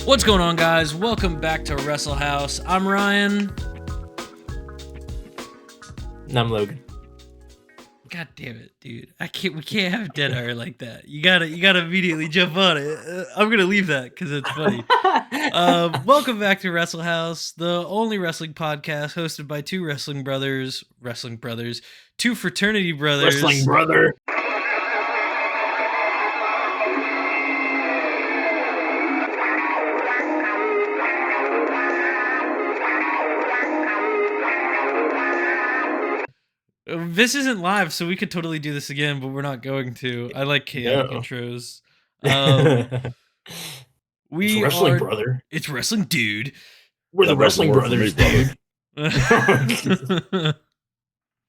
What's going on, guys? Welcome back to Wrestle House. I'm Ryan. And I'm Logan. God damn it, dude! We can't have dead air like that. You gotta immediately jump on it. I'm gonna leave that because it's funny. Welcome back to Wrestle House, the only wrestling podcast hosted by two wrestling brothers, two fraternity brothers. Wrestling brother. This isn't live, so we could totally do this again, but we're not going to. I like chaotic intros. It's wrestling brother. It's wrestling dude. We're the wrestling brothers, dude.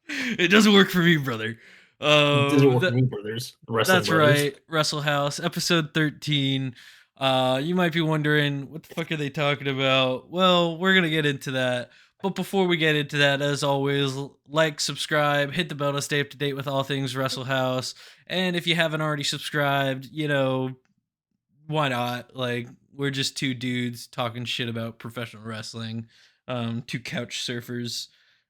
It doesn't work for me, brother. It doesn't work for me, brothers. That's right. Wrestle House, episode 13. You might be wondering, what the fuck are they talking about? Well, we're gonna get into that. But before we get into that, as always, like, subscribe, hit the bell to stay up to date with all things Wrestle House. And if you haven't already subscribed, why not? Like, we're just two dudes talking shit about professional wrestling. Two couch surfers,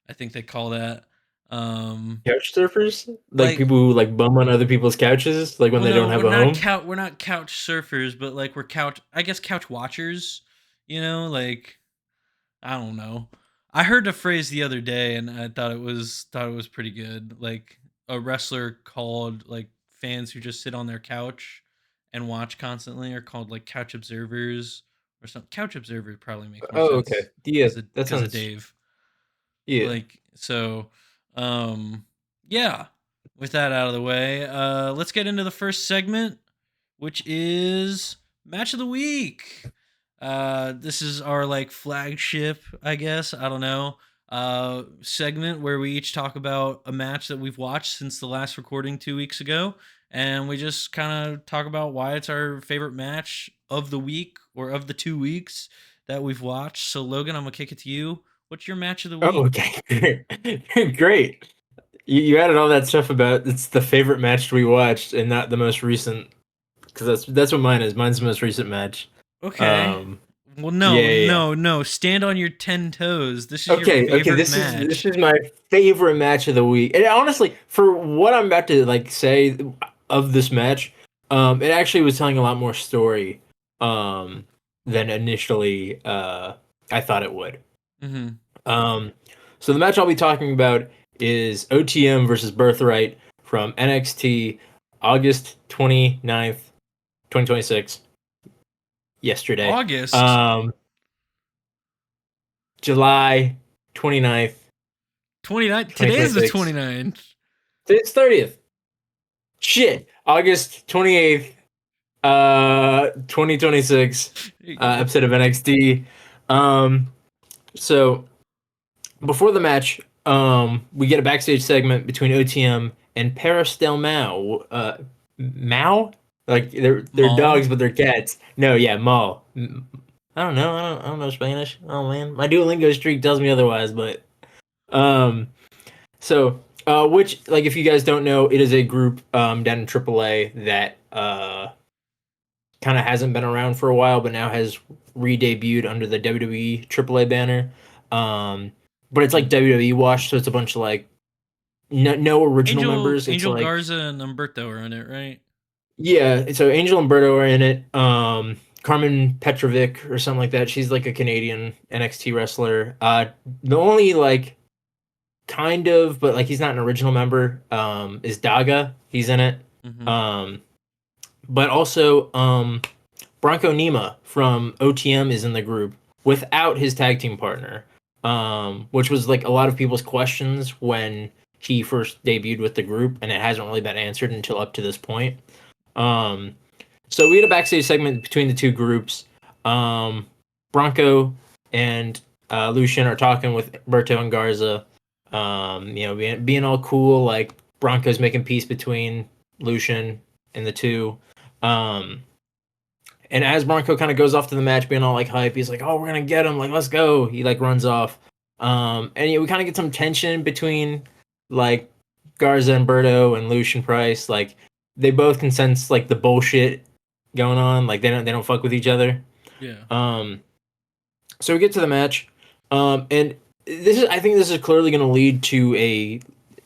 I think they call that. Couch surfers? Like people who like bum on other people's couches, like when they don't have a home? We're not couch surfers, but like we're couch watchers, like, I don't know. I heard a phrase the other day and I thought it was pretty good. Like, a wrestler called like fans who just sit on their couch and watch constantly are called like couch observers or something. Couch observer probably makes more sense. Okay. Yeah, that's a Dave. Yeah. Like, so, yeah. With that out of the way, let's get into the first segment, which is Match of the Week. This is our like flagship, I guess, I don't know, segment where we each talk about a match that we've watched since the last recording 2 weeks ago, and we just kind of talk about why it's our favorite match of the week or of the 2 weeks that we've watched. So Logan, I'm gonna kick it to you. What's your match of the week? Oh, okay. Great. You added all that stuff about it's the favorite match we watched and not the most recent, because that's what mine is. Mine's the most recent match. Okay. Well, no. Stand on your 10 toes. This is your favorite match. This is my favorite match of the week. And honestly, for what I'm about to like say of this match, it actually was telling a lot more story than initially I thought it would. Mm-hmm. So the match I'll be talking about is OTM versus Birthright from NXT August 29th, 2026. Yesterday. August. July 29th. 29th. Today is the 29th. It's 30th. Shit. August 28th, 2026. Episode of NXT. So before the match, we get a backstage segment between OTM and Paris Del Mao. Mao? Like they're dogs, but they're cats. No, yeah, Mal. I don't know. I don't know Spanish. Oh man, my Duolingo streak tells me otherwise. But so which, like, if you guys don't know, it is a group down in AAA that kind of hasn't been around for a while, but now has re-debuted under the WWE AAA banner. But it's like WWE wash, so it's a bunch of like no original members. Angel it's like, Garza and Umberto are in it, right? Yeah, so Angel and Berto are in it. Carmen Petrovic or something like that. She's like a Canadian NXT wrestler. The only like kind of, but like he's not an original member, is Daga. He's in it. Mm-hmm. But also Bronco Nima from OTM is in the group without his tag team partner, which was like a lot of people's questions when he first debuted with the group, and it hasn't really been answered until up to this point. So we had a backstage segment between the two groups. Bronco and Lucian are talking with Berto and Garza. Being all cool, like Bronco's making peace between Lucian and the two. And as Bronco kind of goes off to the match, being all like hype, he's like, "Oh, we're gonna get him! Like, let's go!" He like runs off. And we kind of get some tension between like Garza and Berto and Lucian Price. Like, they both can sense like the bullshit going on. Like they don't fuck with each other. Yeah. Um, so we get to the match, and I think this is clearly going to lead to a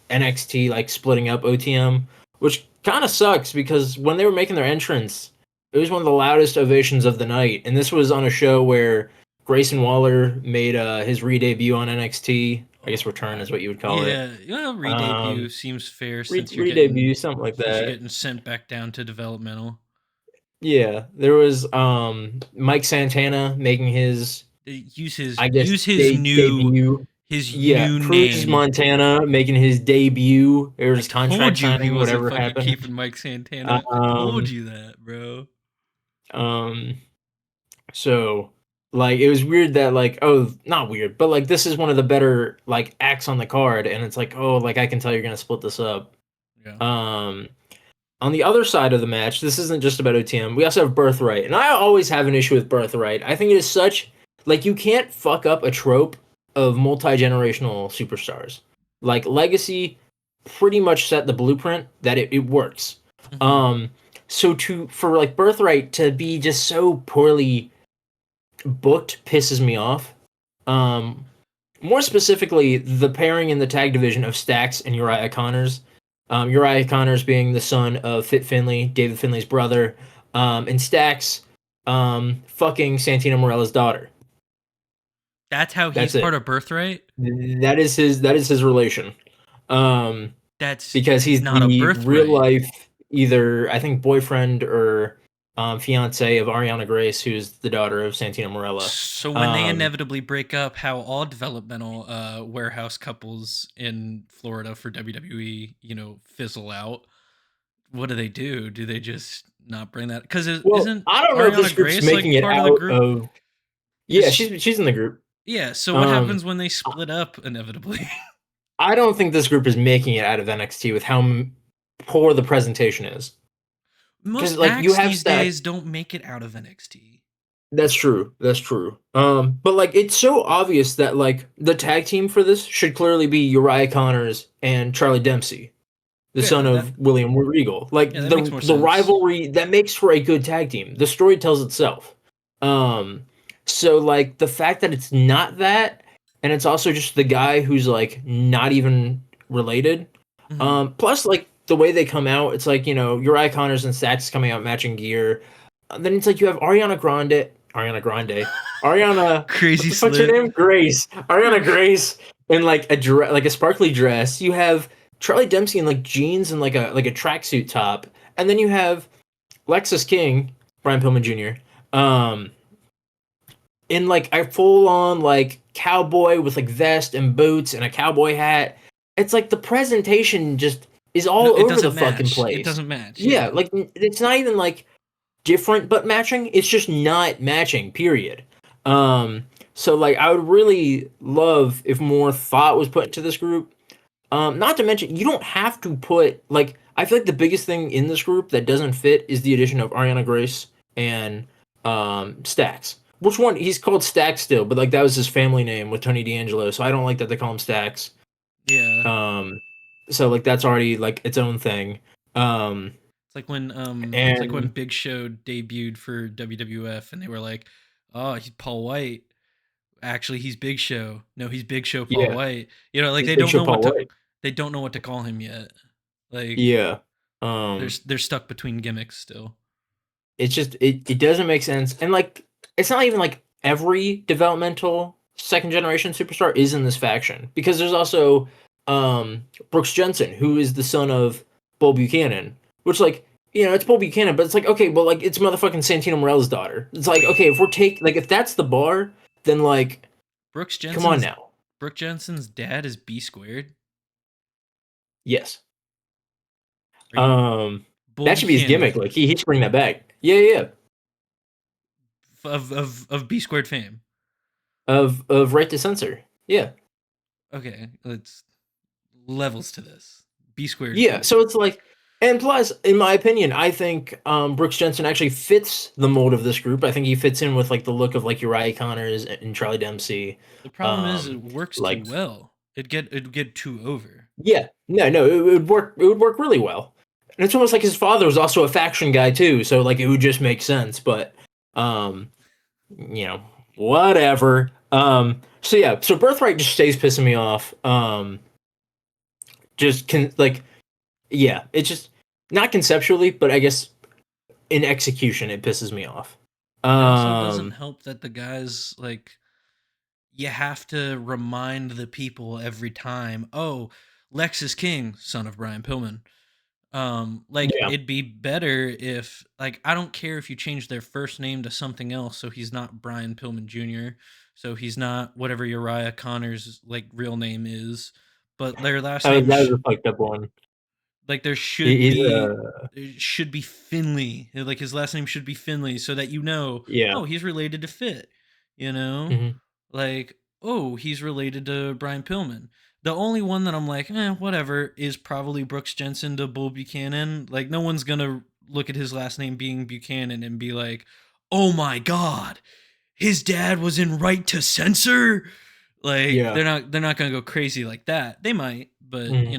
NXT like splitting up OTM, which kind of sucks because when they were making their entrance, it was one of the loudest ovations of the night, and this was on a show where Grayson Waller made his re-debut on NXT. I guess Oh return is God. what you would call it. Yeah. Well, re-debut Um, seems fair since re-debut, something like you're that. getting sent back down to developmental. Yeah, there was Mike Santana making his, I guess, Use his new debut. Yeah, Cruz name. Montana making his debut. There I was contract told you he signing, wasn't whatever fucking happened. keeping Mike Santana. I told Um, you that, bro. um, so like it was weird that like, oh, not weird, but like this is one of the better like acts on the card, and it's like, oh, like I can tell you're gonna split this up. Yeah. Um, on the other side of the match, this isn't just about OTM. We also have Birthright, and I always have an issue with Birthright. I think it is such like you can't fuck up a trope of multi-generational superstars. Like Legacy pretty much set the blueprint that it works. Hmm. Um, so to for like Birthright to be just so poorly booked pisses me off. Um, More specifically, the pairing in the tag division of Stax and Uriah Connors. Uriah Connors being the son of Fit Finley, David Finley's brother, and Stax fucking Santino Morella's daughter. That's how he's That's part it. of Birthright. That is his relation. Um, That's because he's not a the real birthright. life either I think boyfriend or fiance of Ariana Grace, who's the daughter of Santino Morella. So when they Um, inevitably break up, how all developmental warehouse couples in Florida for WWE, fizzle out. What do they do? Do they just not bring that? Because well, isn't I don't know if this Ariana group's Grace making like it part of the out group? of. Yeah, Is she's in the group. Yeah. So what Um, happens when they split up inevitably? I don't think this group is making it out of NXT with how poor the presentation is. Because Most like you acts have these Stack. days don't make it out of NXT. That's true. That's true. But like it's so obvious that like the tag team for this should clearly be Uriah Connors and Charlie Dempsey, the son Yeah, that of William Regal. Like yeah, that makes more the sense. rivalry that makes for a good tag team. The story tells itself. Um, so like the fact that it's not that, and it's also just the guy who's like not even related. Hmm. Plus like the way they come out, it's like Uriah Connors and Stacks coming out matching gear. Then it's like you have Ariana. What Crazy the fuck's her slip. name? Grace. Ariana Grace in like like a sparkly dress. You have Charlie Dempsey in like jeans and like a tracksuit top, and then you have Lexus King, Brian Pillman Jr. Um, in like a full on like cowboy with like vest and boots and a cowboy hat. It's like the presentation just is No, all it over the doesn't fucking match. It place. doesn't match. Yeah, Yeah. like it's not even like different but matching. It's just not matching, period. So like I would really love if more thought was put into this group. Not to mention you don't have to put like I feel like the biggest thing in this group that doesn't fit is the addition of Ariana Grace and Stax. Which one? He's called Stax still, but like that was his family name with Tony D'Angelo, so I don't like that they call him Stax. Yeah. Um, so like that's already like its own thing. Um, It's like when and Big Show debuted for WWF and they were like, "Oh, he's Paul White. Actually, he's Big Show. No, he's Big Show Paul yeah, White." Like he's Big Show Paul White. they don't know what to call him yet. Like Yeah. they're stuck between gimmicks still. It's just it doesn't make sense. And like it's not even like every developmental second generation superstar is in this faction. Because there's also Brooks Jensen, who is the son of Bull Buchanan. Which like, it's Bull Buchanan, but it's like, okay, well like it's motherfucking Santino Morella's daughter. It's like, Wait, okay, if that's the bar, then like Brooks come on Jensen's now. Brooke Jensen's dad is B squared. Yes. Are you Bull That should be his gimmick. Buchanan Like he should bring that back. Yeah, yeah. Yeah. of B squared fame? Of Right to Censor. Yeah. Okay, it's levels to this. B squared Yeah, fame. so it's like, and plus, in my opinion, I think Brooks Jensen actually fits the mold of this group. I think he fits in with like the look of like Uriah Connors and Charlie Dempsey. The problem is Um, it works too like, well. It'd get too over. yeah, no, it would work. It would work really well. And it's almost like his father was also a faction guy too, so like it would just make sense. But um, whatever. So yeah, so Birthright just stays pissing me off. Just can like, yeah, it's just not conceptually, but I guess in execution, it pisses me off. It also doesn't Um, help that the guys like you have to remind the people every time, oh, Lex is king, son of Brian Pillman. Like yeah, it'd be better if like I don't care if you change their first name to something else so he's not Brian Pillman Jr. So he's not whatever Uriah Connor's like real name is, but their last name that was a fucked up one. like there should He's be it should be Finley. Like his last name should be Finley so that you know, yeah, oh, he's related to Fit, you know? hmm Like, oh, he's related to Brian Pillman. The only one that I'm like, whatever, is probably Brooks Jensen to Bull Buchanan. Like, no one's gonna look at his last name being Buchanan and be like, oh my god, his dad was in Right to Censor. Like, yeah, they're not gonna go crazy like that. They might, but hmm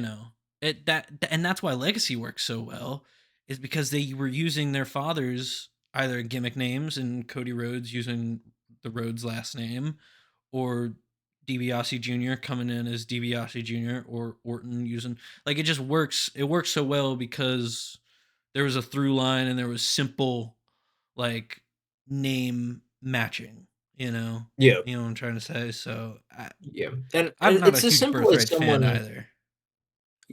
it that and that's why Legacy works so well, is because they were using their father's either gimmick names and Cody Rhodes using the Rhodes last name, or DiBiase Jr. coming in as DiBiase Jr. or Orton using like it just works. It works so well because there was a through line and there was simple like name matching. You know, yeah, you know what I'm trying to say. So yeah, and I'm not a it's as huge simple as Birthright fan someone. either.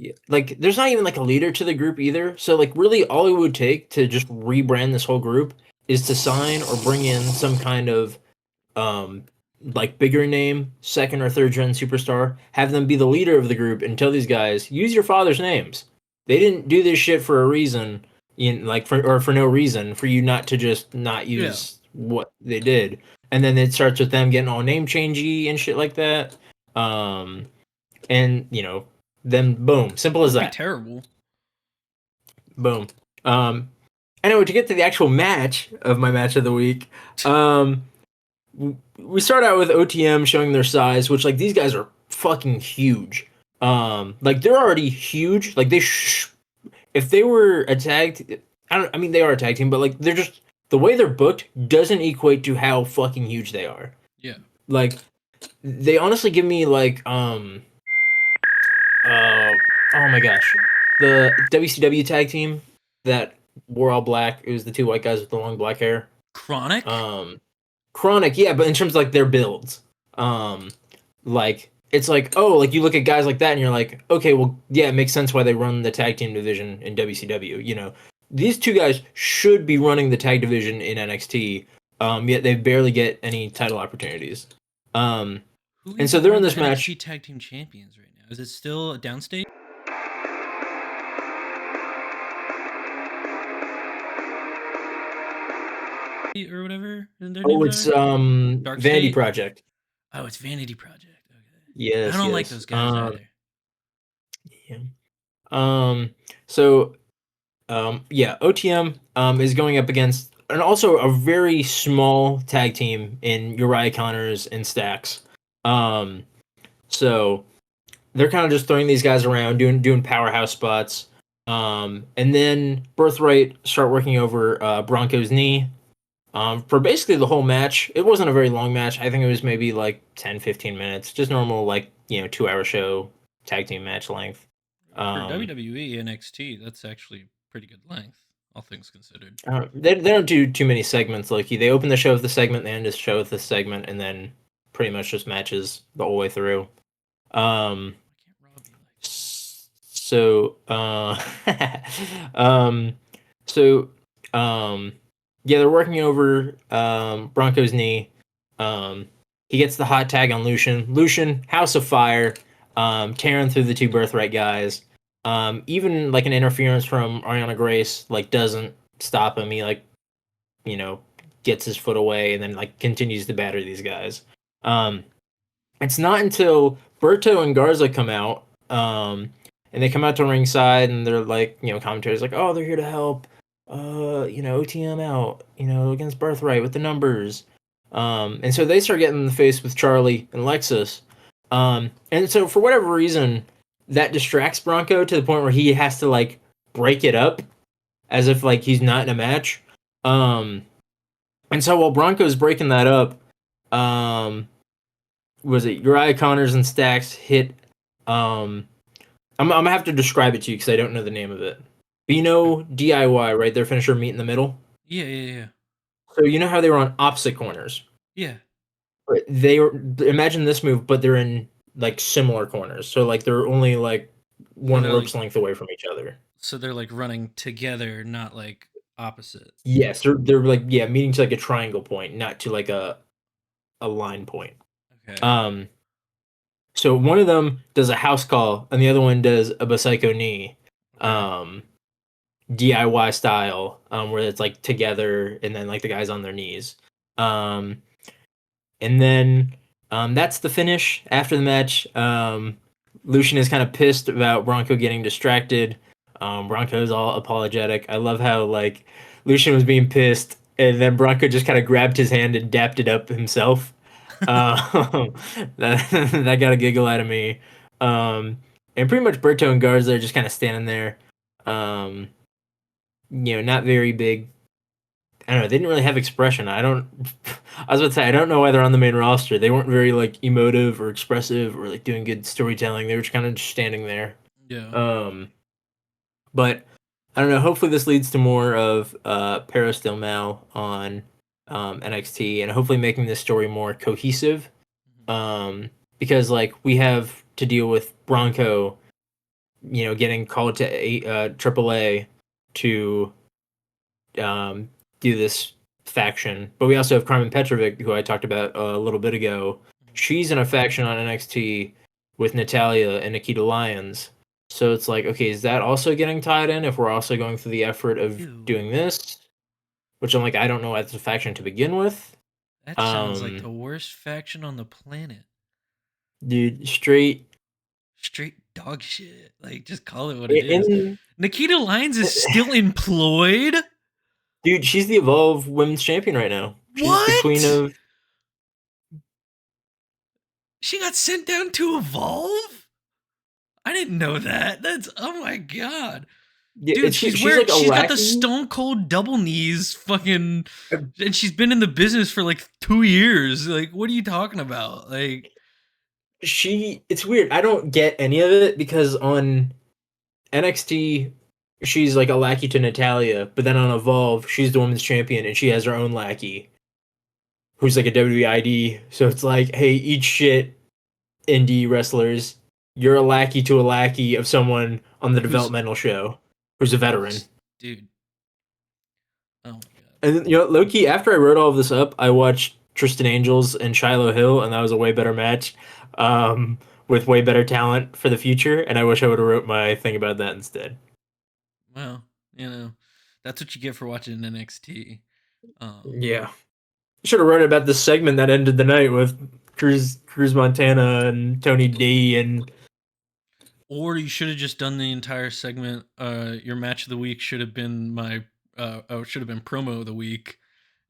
Yeah, like, there's not even like a leader to the group either. So like, really, all it would take to just rebrand this whole group is to sign or bring in some kind of um like bigger name, second or third gen superstar, have them be the leader of the group, and tell these guys, use your father's names. They didn't do this shit for a reason, like for no reason for you not to just not Yeah, use what they did. And then it starts with them getting all name changey and shit like that. Um, and then boom, simple as that'd be that. terrible. Boom. Um, anyway, to get to the actual match of my match of the week, um, we start out with OTM showing their size, which, like, these guys are fucking huge. Like, they're already huge. Like, if they were a tag, I mean, they are a tag team, but like, they're just, the way they're booked doesn't equate to how fucking huge they are. Yeah, Like, they honestly give me like uh oh my gosh, the WCW tag team that wore all black. It was the two white guys with the long black hair. Chronic. Um, Chronic, yeah, but in terms of like their builds, like, it's like, oh, like, you look at guys like that and you're like, okay, well, yeah, it makes sense why they run the tag team division in WCW. These two guys should be running the tag division in NXT. Yet they barely get any title opportunities. Um, Who and so even they're in are the this match. NXT Tag Team Champions right now? Is it still a downstate? Or whatever their Oh, names it's are? Dark Vanity State? Project. Oh, it's Vanity Project. Okay. I Yes, don't like yes. those guys either. Yeah. Um, so yeah, OTM is going up against, and also a very small tag team in Uriah Connors and Stacks. Um, so they're kind of just throwing these guys around, doing powerhouse spots. And then Birthright start working over Bronco's knee. For basically the whole match. It wasn't a very long match. I think it was maybe like 10, 15 minutes. Just normal, like, 2-hour show tag team match length. For Um, WWE NXT, that's actually pretty good length, all things considered. they don't do too many segments, Loki. They open the show with the segment, they end the show with the segment, and then pretty much just matches the whole way through. Um, Why can't Rob be like that? so, um, so, yeah, they're working over Bronco's knee. Um, he gets the hot tag on Lucian. Lucian, House of Fire, tearing through the two Birthright guys. Even like an interference from Ariana Grace like doesn't stop him. He like you know gets his foot away and then like continues to batter these guys. Um, it's not until Berto and Garza come out, and they come out to ringside and they're like, commentators like, oh, they're here to help, OTM out, against Birthright with the numbers. And so they start getting in the face with Charlie and Lexus. And so for whatever reason, that distracts Bronco to the point where he has to like break it up as if like he's not in a match. Um, And so while Bronco's breaking that up, um, was it Uriah Connors and Stacks hit? I'm gonna have to describe it to you because I don't know the name of it. But you Okay. know DIY, right? Their finisher meet in the middle. Yeah, yeah, yeah. So you know how they were on opposite corners. Yeah. But they were imagine this move, but they're in like similar corners. So like they're only like So one they're like rope's length away from each other. running together, not like opposite. Yes, they're like yeah, meeting to like a triangle point, not to like a line point. Okay. Um, so one of them does a house call, and the other one does a Basaiko knee, Okay. um, DIY style, where it's like together, and then like the guys on their knees. Um, and then that's the finish. After the match, Lucian is kind of pissed about Bronco getting distracted. Bronco is all apologetic. I love how like Lucian was being pissed, and then Bronco just kind of grabbed his hand and dapped it up himself. That got a giggle out of me. And pretty much Berto and Garza are just kind of standing there. Um, not very big. I don't know. They didn't really have expression. I don't. I was about to say I don't know why they're on the main roster. They weren't very like emotive or expressive or like doing good storytelling. They were just kind of just standing there. Yeah. Um, but I don't know. Hopefully, this leads to more of Paris Del Mal on NXT, and hopefully making this story more cohesive. Mhm. Because like we have to deal with Bronco, getting called to AAA to um, do this faction, but we also have Carmen Petrovic, who I talked about a little bit ago. She's in a faction on NXT with Natalia and Nikita Lyons. So it's like, okay, is that also getting tied in if we're also going through the effort of Ew. doing this? Which I'm like, I don't know as a faction to begin with. That sounds like Um, the worst faction on the planet. dude, straight Straight dog shit. Like, just call it what it is. in Nikita Lyons is still employed? dude, she's the Evolve Women's Champion right now. She's the queen What? of She got sent down to Evolve? I didn't know that. That's oh my god. yeah. Dude, She's like a she's got the lackey. stone cold double knees fucking and she's been in the business for like 2 years. Like what are you talking about? Like It's weird. I don't get any of it because on NXT she's like a lackey to Natalia, but then on Evolve she's the women's champion and she has her own lackey who's like a WWID. So it's like, hey, eat shit, indie wrestlers. You're a lackey to a lackey of someone on the who's developmental show who's a veteran. dude. Oh my god. And low key, after I wrote all of this up, I watched Tristan Angels and Shiloh Hill, and that was a way better match, with way better talent for the future. And I wish I would have wrote my thing about that instead. Well, that's what you get for watching NXT. Um Yeah, should have wrote about this segment that ended the night with Cruz Montana and Tony D and Or you should have just done the entire segment. Your match of the week should have been my should have been promo of the week,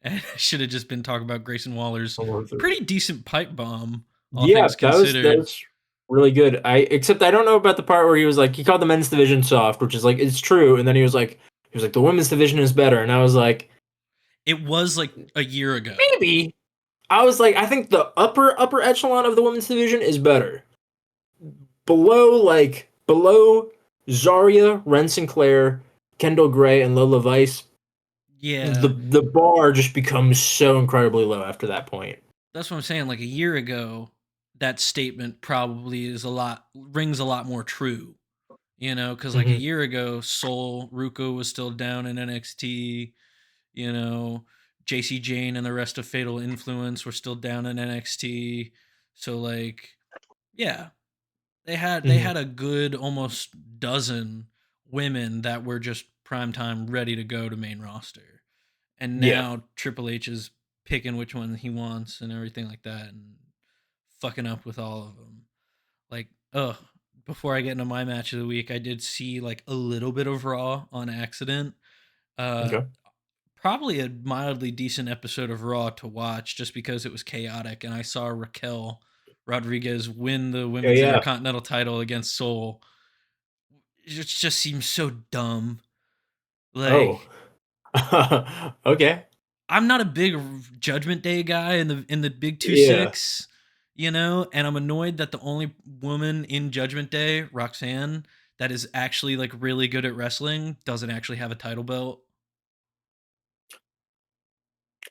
and should have just been talking about Grayson Waller's pretty decent pipe bomb, all yeah, things that considered. was really good. I don't know about the part where he was like he called the men's division soft, which is like it's true, and then he was like the women's division is better, and I was like It was like a year ago. maybe. I was like I think the upper echelon of the women's division is better. Below Zarya, Ren Sinclair, Kendall Gray, and Lola Vice, the Yeah, the bar just becomes so incredibly low after that point. that's what I'm saying. Like a year ago, that statement probably rings a lot more true. Because like a Mm-hmm. year ago, Soul Ruko was still down in NXT. You know, JC Jane and the rest of Fatal Influence were still down in NXT. So like, yeah, they Mm-hmm. had a good almost dozen women that were just prime time ready to go to main roster. And Yeah. now Triple H is picking which one he wants and everything like that and fucking up with all of them. Like, ugh, before I get into my match of the week, I did see like a little bit of Raw on accident. Uh Okay. Probably a mildly decent episode of Raw to watch just because it was chaotic and I saw Raquel Rodriguez win the Yeah. women's Yeah. intercontinental title against Soul. It just seems so dumb. Oh. Like Okay. I'm not a big Judgment Day guy in the big Yeah. 2-6, and I'm annoyed that the only woman in Judgment Day, Roxanne, that is actually like really good at wrestling doesn't actually have a title belt.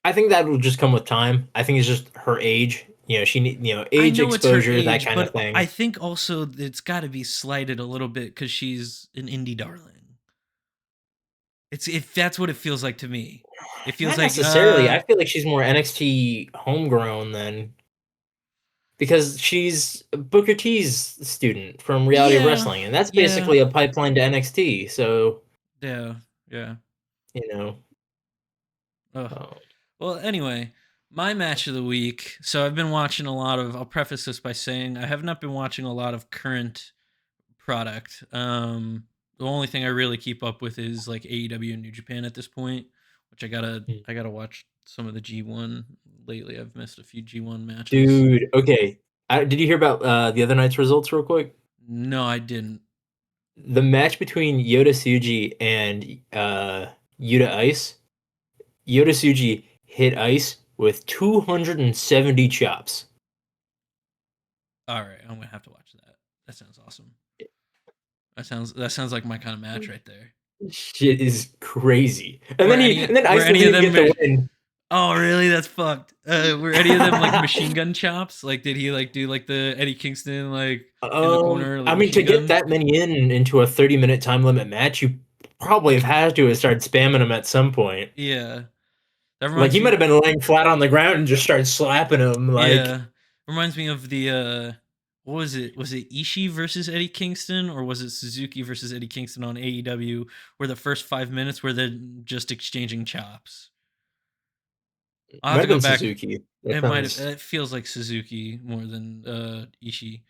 I think that will just come with time. I think it's just her age. She need I age know it's her exposure, that age, kind of but I thing. think also it's got to be slighted a little bit because she's an indie darling. It's if that's what it feels like to me. It feels Not like necessarily. I feel like she's more NXT homegrown than because she's Booker T's student from Reality of yeah, Wrestling, and that's yeah, basically a pipeline to NXT. So yeah, yeah. you know, Ugh. uh, Well, anyway, my match of the week. So I've been watching a lot of. I'll preface this by saying I have not been watching a lot of current product. The only thing I really keep up with is like AEW and New Japan at this point, which I gotta watch some of the G1 lately. I've missed a few G1 matches. dude. Okay, did you hear about the other night's results, real quick? No, I didn't. The match between Yota Tsuji and Yuta Ice. Yota Tsuji hit Ice with 270 chops. All right, I'm gonna have to watch that. That sounds awesome. That sounds like my kind of match right there. Shit is crazy. And Were then any and then were Ice any doesn't of even them? get the win. Oh, really? That's fucked. Were any of them like machine gun chops? Like, did he like do like the Eddie Kingston like in the corner I like mean, to machine get gun? that many into a 30-minute time limit match, you probably have had to have started spamming him at some point. Yeah, that Like reminds he might me. have been laying flat on the ground and just started slapping him. Like Yeah, reminds me of the what was it? Was it Ishii versus Eddie Kingston, or was it Suzuki versus Eddie Kingston on AEW? Where the first 5 minutes where they're just exchanging chops. I'll have might to have go been back. Suzuki. That It might have. sounds It feels like Suzuki more than Ishii,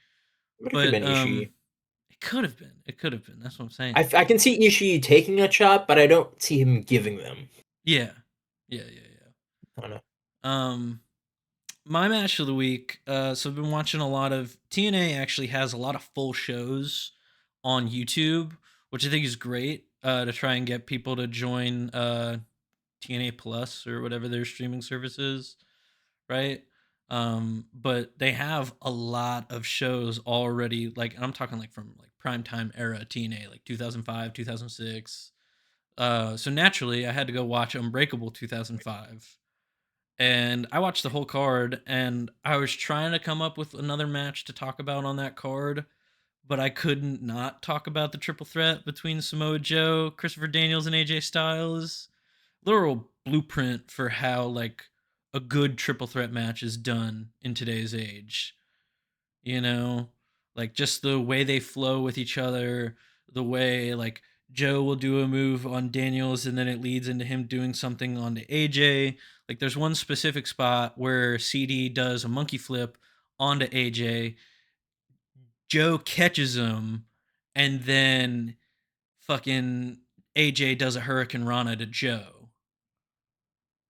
but it could have but been Ishii. it could have been. It could have been. That's what I'm saying. I can see Ishii taking a chop, but I don't see him giving them. Yeah, yeah, yeah, I don't know. yeah. My match of the week. So I've been watching a lot of TNA. Actually, has a lot of full shows on YouTube, which I think is great. To try and get people to join TNA Plus or whatever their streaming service is, right? But they have a lot of shows already. Like, and I'm talking like from like primetime era TNA, like 2005, 2006. So naturally, I had to go watch Unbreakable 2005, and I watched the whole card, and I was trying to come up with another match to talk about on that card, but I couldn't not talk about the triple threat between Samoa Joe, Christopher Daniels, and AJ Styles. Literal blueprint for how like a good triple threat match is done in today's age. You know, like just the way they flow with each other, the way like Joe will do a move on Daniels and then it leads into him doing something on the AJ. Like there's one specific spot where CD does a monkey flip onto AJ. Joe catches him, and then fucking AJ does a Hurricane Rana to Joe,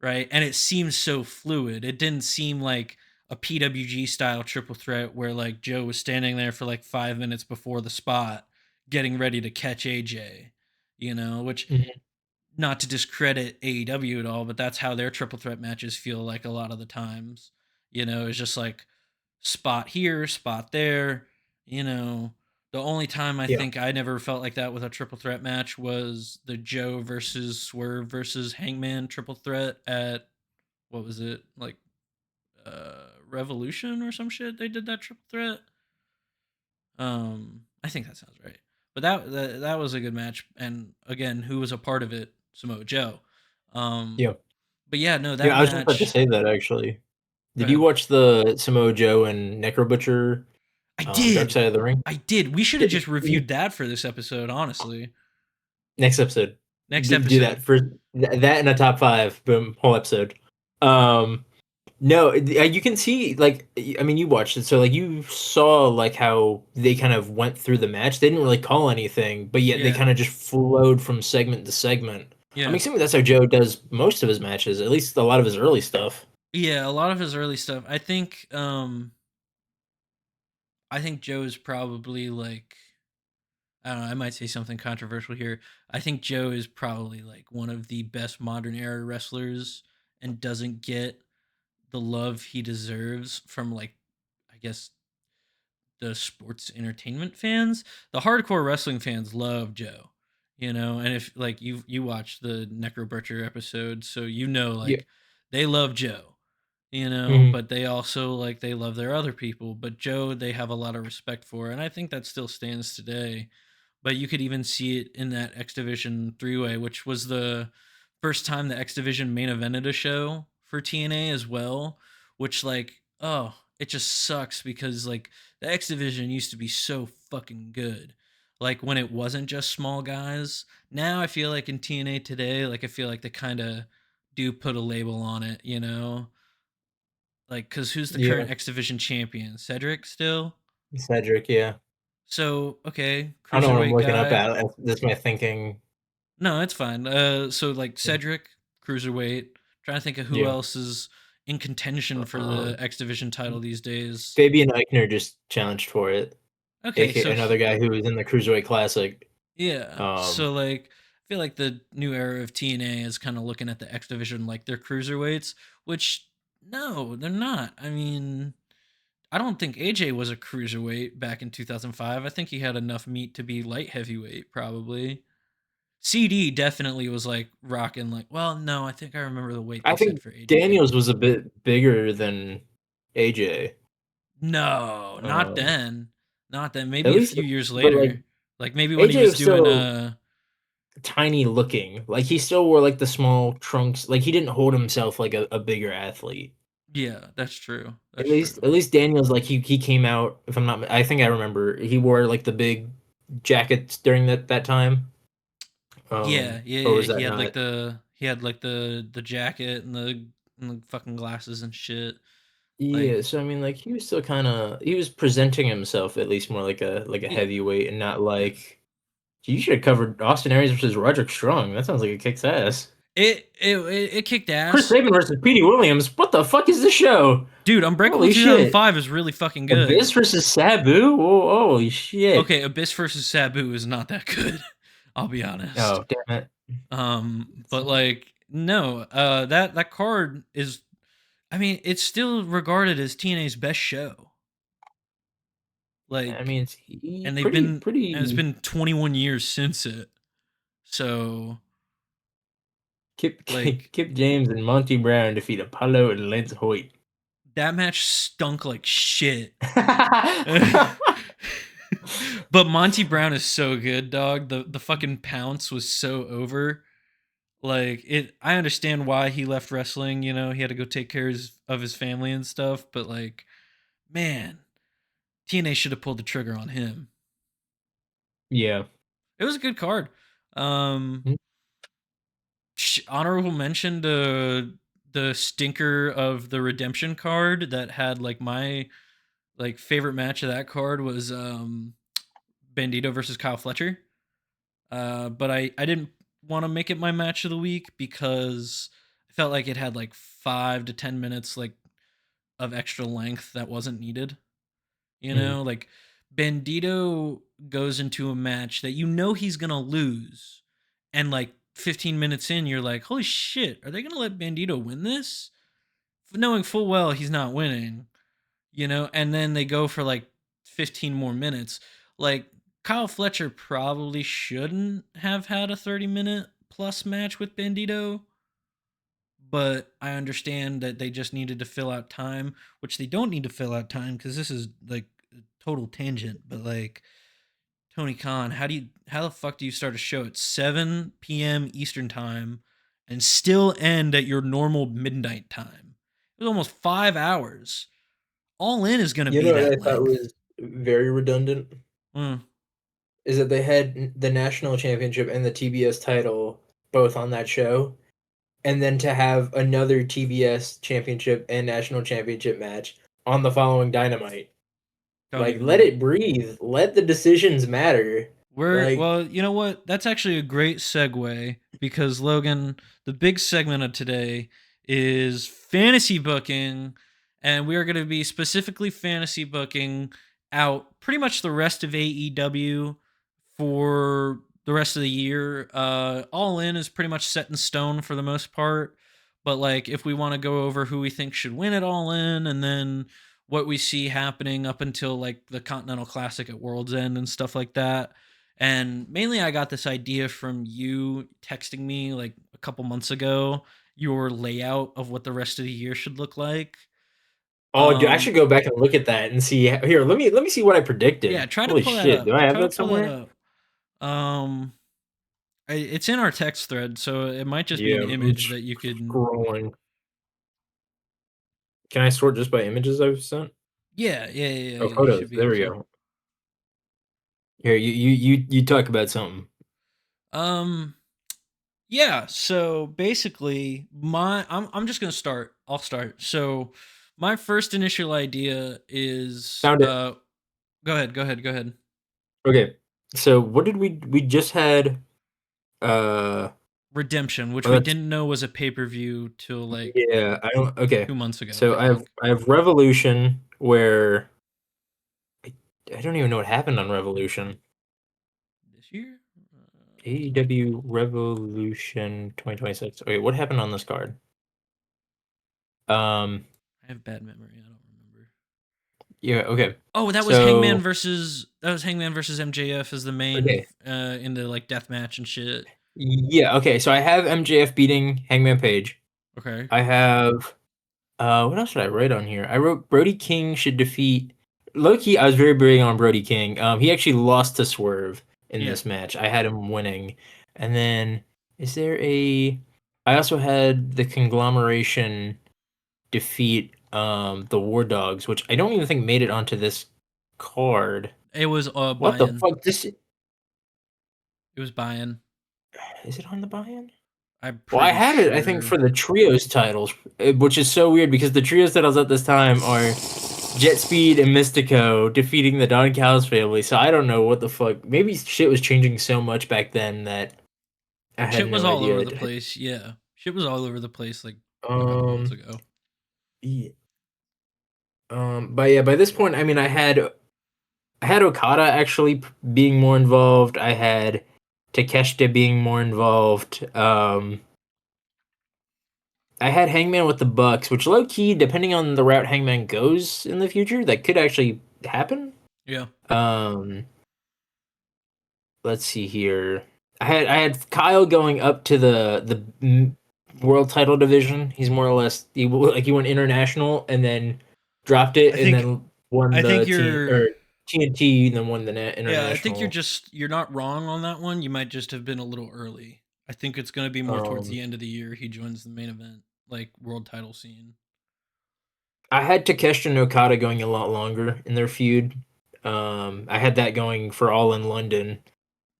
right? And it seems so fluid. It didn't seem like a PWG style triple threat where like Joe was standing there for like 5 minutes before the spot getting ready to catch AJ, which, Mhm. not to discredit AEW at all, but that's how their triple threat matches feel like a lot of the times. It's just like spot here, spot there. You know, the only time I Yeah. think I never felt like that with a triple threat match was the Joe versus Swerve versus Hangman triple threat at what was it like Revolution or some shit? They did that triple threat. I think that sounds right. But that was a good match, and again, who was a part of it? Samoa Joe. Um, Yeah. but yeah, no, Yeah, that I was just about to match. say that actually. Go Did you ahead. watch the Samoa Joe and Necro Butcher I Dark did. Side of the Ring? I did. We should have Did- just reviewed that for this episode, honestly. Next episode. Next Do that episode. for that in a top five. Boom, whole episode. Um, no, you can see like I mean you watched it, so like you saw like how they kind of went through the match. They didn't really call anything, but yet they Yeah. kind of just flowed from segment to segment. I'm Yeah. assuming that's how Joe does most of his matches, at least a lot of his early stuff. Yeah, a lot of his early stuff. I think Joe's probably like, I don't know, I might say something controversial here. I think Joe is probably like one of the best modern era wrestlers and doesn't get the love he deserves from, like, I guess, the sports entertainment fans. The hardcore wrestling fans love Joe, and if like you watch the Necro Butcher episode, so Yeah. like they love Joe, Mhm. but they also like they love their other people, but Joe they have a lot of respect for, and I think that still stands today. But you could even see it in that X Division three way, which was the first time the X Division main evented a show for TNA as well. Which, like, oh, it just sucks because like the X Division used to be so fucking good. Like when it wasn't just small guys. Now I feel like in TNA today, like I feel like they kind of do put a label on it, Like, cause who's the Yeah. current X Division champion? Cedric still? Cedric, yeah. So okay, I don't know what I'm cruiserweight looking up guy. at. That's my thinking. No, it's fine. So like Cedric, cruiserweight. Trying to think of who Yeah. else is in contention for the Um, X Division title these days. Fabian Eichner just challenged for it. Okay, AK so another guy who was in the Cruiserweight Classic. yeah, Um, so like I feel like the new era of TNA is kind of looking at the X Division like they're cruiserweights, which no, they're not. I mean, I don't think AJ was a cruiserweight back in 2005. I think he had enough meat to be light heavyweight, probably. CD definitely was like rocking like. Well, no, I think I remember the weight I they said think for AJ. Daniels was a bit bigger than AJ. No, not Um, then. Not then. at Maybe a least, few years but like later. Like maybe when he AJ was was doing still tiny looking. Like he still wore like the small trunks. Like he didn't hold himself like a bigger athlete. yeah, that's true. At That's least, true. at least Daniels, like he came out. If I'm not, I think I remember he wore like the big jackets during that time. Yeah, yeah, Or yeah. was that not? He had like the jacket and the fucking glasses and shit. Like Yeah, so I mean, like he was still kind of he was presenting himself at least more like a yeah, heavyweight and not yeah. like you should have covered Austin Aries versus Roderick Strong. That sounds like it kicks ass. It kicked Chris ass. Sabin versus Petey Williams. What the fuck is this show? Dude, Unbreakable Holy shit! 2005 is really fucking good. Abyss versus Sabu. Whoa, holy shit! Okay, Abyss versus Sabu is not that good. I'll be honest. Oh damn it! But like no, that card is, I mean, it's still regarded as TNA's best show. I Like, mean, and pretty it's pretty. been 21 years since it. So like Kip James and Monty Brown defeat Apollo and Lance Hoyt. that match stunk like shit. But Monty Brown is so good, dog. The fucking pounce was so over. Like it, I understand why he left wrestling. He had to go take care of his family and stuff. But like, man, TNA should have pulled the trigger on him. Yeah. It was a good card. Um, Hmm. Honorable mention to the stinker of the redemption card that had like my like favorite match of that card was Bandito versus Kyle Fletcher. But I didn't want to make it my match of the week because I felt like it had like 5 to 10 minutes like of extra length that wasn't needed. Hmm. Like Bandito goes into a match that he's gonna lose, and like 15 minutes in, you're like, holy shit, are they gonna let Bandito win this? Knowing full well he's not winning, and then they go for like 15 more minutes. Like Kyle Fletcher probably shouldn't have had a 30-minute plus match with Bandito, but I understand that they just needed to fill out time, which they don't need to fill out time because this is like a total tangent. But like Tony Khan, how the fuck do you start a show at 7 p.m. Eastern time and still end at your normal midnight time? It was almost 5 hours. All In is gonna You be know what I that thought length. was very redundant Mm. is that they had the national championship and the TBS title both on that show, and then to have another TBS championship and national championship match on the following Dynamite. Don't Like, let even. it breathe. Let the decisions matter. Like, Well, you know what? That's actually a great segue because Logan, the big segment of today is fantasy booking, and we are going to be specifically fantasy booking out pretty much the rest of AEW for the rest of the year. All In is pretty much set in stone for the most part, But like, if we want to go over who we think should win it All In, and then what we see happening up until like the Continental Classic at World's End and stuff like that. And mainly, I got this idea from you texting me like a couple months ago, your layout of what the rest of the year should look like. Oh, dude, I Um, should go back and look at that and see. Here, let me see what I yeah, predicted. try to Holy pull that shit, do up. I have Try to that pull that somewhere? up. Um, it's in our text thread, so it might just be Yeah, an I'm image that you could. scrolling. Can I sort just by images I've sent? Yeah. Oh, You should photos. be There able we to. go. Here, you talk about something. Um, yeah. So basically, I'm just gonna start. I'll start. So my first initial idea is Found it. Go ahead. Go ahead. Go ahead. Okay. So what did we just had? Uh, Redemption, which oh, we that's didn't know was a pay per view till like yeah. I don't. Okay. 2 months ago, So I think. I have Revolution where I, I don't even know what happened on Revolution. This year, AEW Revolution 2026. Okay, what happened on this card? Um, I have bad memory. I don't remember. yeah, okay. Oh, So, That was Hangman versus MJF as the main okay. in the like death match and shit. Yeah, okay. So I have MJF beating Hangman Page. Okay. I have what else did I write on here? I wrote Brody King should defeat Loki. I was very big on Brody King. He actually lost to Swerve in Yeah. this match. I had him winning. And then is there a I also had the conglomeration defeat the War Dogs, which I don't even think made it onto this card. It was What the buy-in. fuck? This It was buy-in. is it on the buy-in? I'm Well, I pretty had it, I think, sure. for the trios titles, which is so weird because the trios titles at this time are Jet Speed and Mystico defeating the Don Callis family. So I don't know what the fuck. Maybe shit was changing so much back then that I had Shit was no all over idea. the place. Yeah. Shit was all over the place like a couple months Um, ago. yeah, but yeah, by this point, I mean, I had Okada actually being more involved. I had Takeshita being more involved. I had Hangman with the Bucks, which low key, depending on the route Hangman goes in the future, that could actually happen. Yeah. Um, let's see here. I had Kyle going up to the world title division. He's more or less he went international and then dropped I it and think then won I think the T you're or TNT and then won the yeah, I think international. you're not wrong on that one. You might just have been a little early. I think it's going to be more towards Um, the end of the year he joins the main event like world title scene. I had Takeshita and Okada going a lot longer in their feud. I had that going for All in London.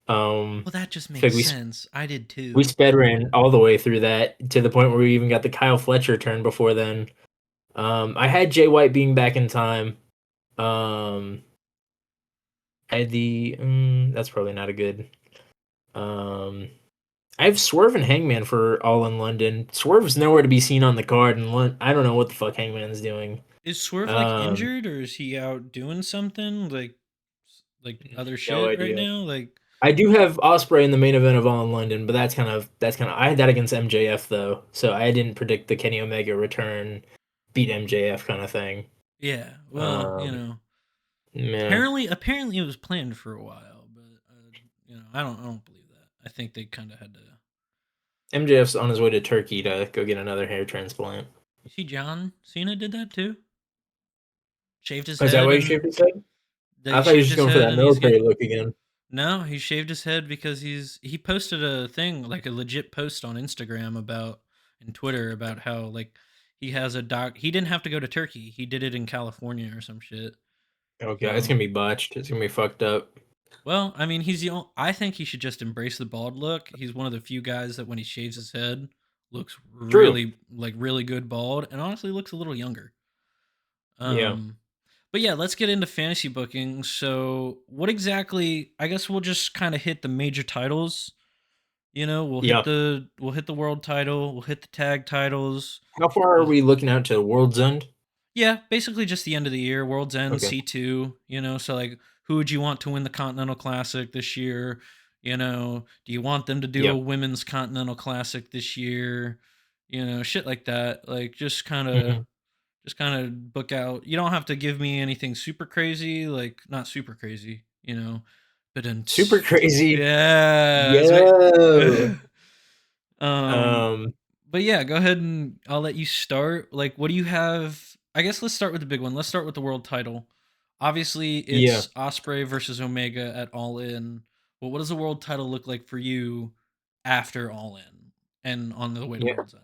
Well, that just So makes sense. I did we too. sped ran all the way through that to the point where we even got the Kyle Fletcher turn before then. I had Jay White being back in time. Um, I had the that's probably not a good. Um, I have Swerve and Hangman for All in London. Swerve's nowhere to be seen on the card, and I don't know what the fuck Hangman's doing. Is Swerve like Um, injured or is he out doing something like other no shit right idea. now? Like I do have Osprey in the main event of All in London, but that's kind of I had that against MJF though, so I didn't predict the Kenny Omega return, beat MJF kind of thing. yeah, well, Um, yeah, apparently it was planned for a while, but I don't believe that. I think they kind of had to. MJF's on his way to Turkey to go get another hair transplant. You see, John Cena did that too. Shaved his Oh, is that head why he shaved and his head? they I thought he was shaved just his going for head that and he's military get look again. no, he shaved his head because he posted a thing like a legit post on Instagram about and Twitter about how like he has a doc. He didn't have to go to Turkey. He did it in California or some shit. Okay, it's So gonna be botched. It's gonna be fucked up. well, I mean, he's the only, I think he should just embrace the bald look. He's one of the few guys that when he shaves his head looks True. really good bald and honestly looks a little younger. Yeah. Um but yeah, let's get into fantasy booking. So, what exactly I guess we'll just kind of hit the major titles. Yeah. We'll hit the world title, we'll hit the tag titles. How far are We'll we looking out to World's End? Yeah, basically just the end of the year, World's End, Okay. C2, so like who would you want to win the Continental Classic this year? Do you want them to do Yeah. a women's Continental Classic this year? shit like that. Like Mhm. just kind of book out. You don't have to give me anything super crazy, like not super crazy, but then Super crazy. yeah, Yo. um Um, but yeah, go ahead and I'll let you start. Like, what do you have? I guess let's start with the big one. Let's start with the world title. Obviously, yeah. it's Osprey versus Omega at All In. But what does the world title look like for you after All In and on the way to Yeah. World's End?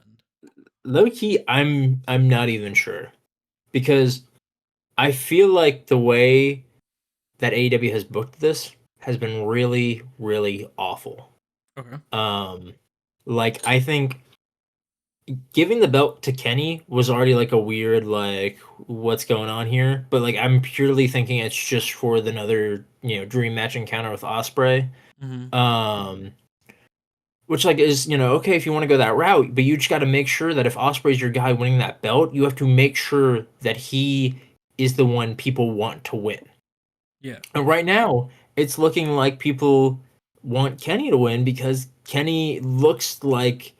Low key, I'm not even sure because I feel like the way that AEW has booked this has been really, really awful. Okay. Um, like I think giving the belt to Kenny was already like a weird like what's going on here, but like I'm purely thinking it's just for another dream match encounter with Osprey. Mm-hmm. Um, which like is okay if you want to go that route, but you just got to make sure that if Osprey's your guy winning that belt, you have to make sure that he is the one people want to win. Yeah. And right now, it's looking like people want Kenny to win because Kenny looks like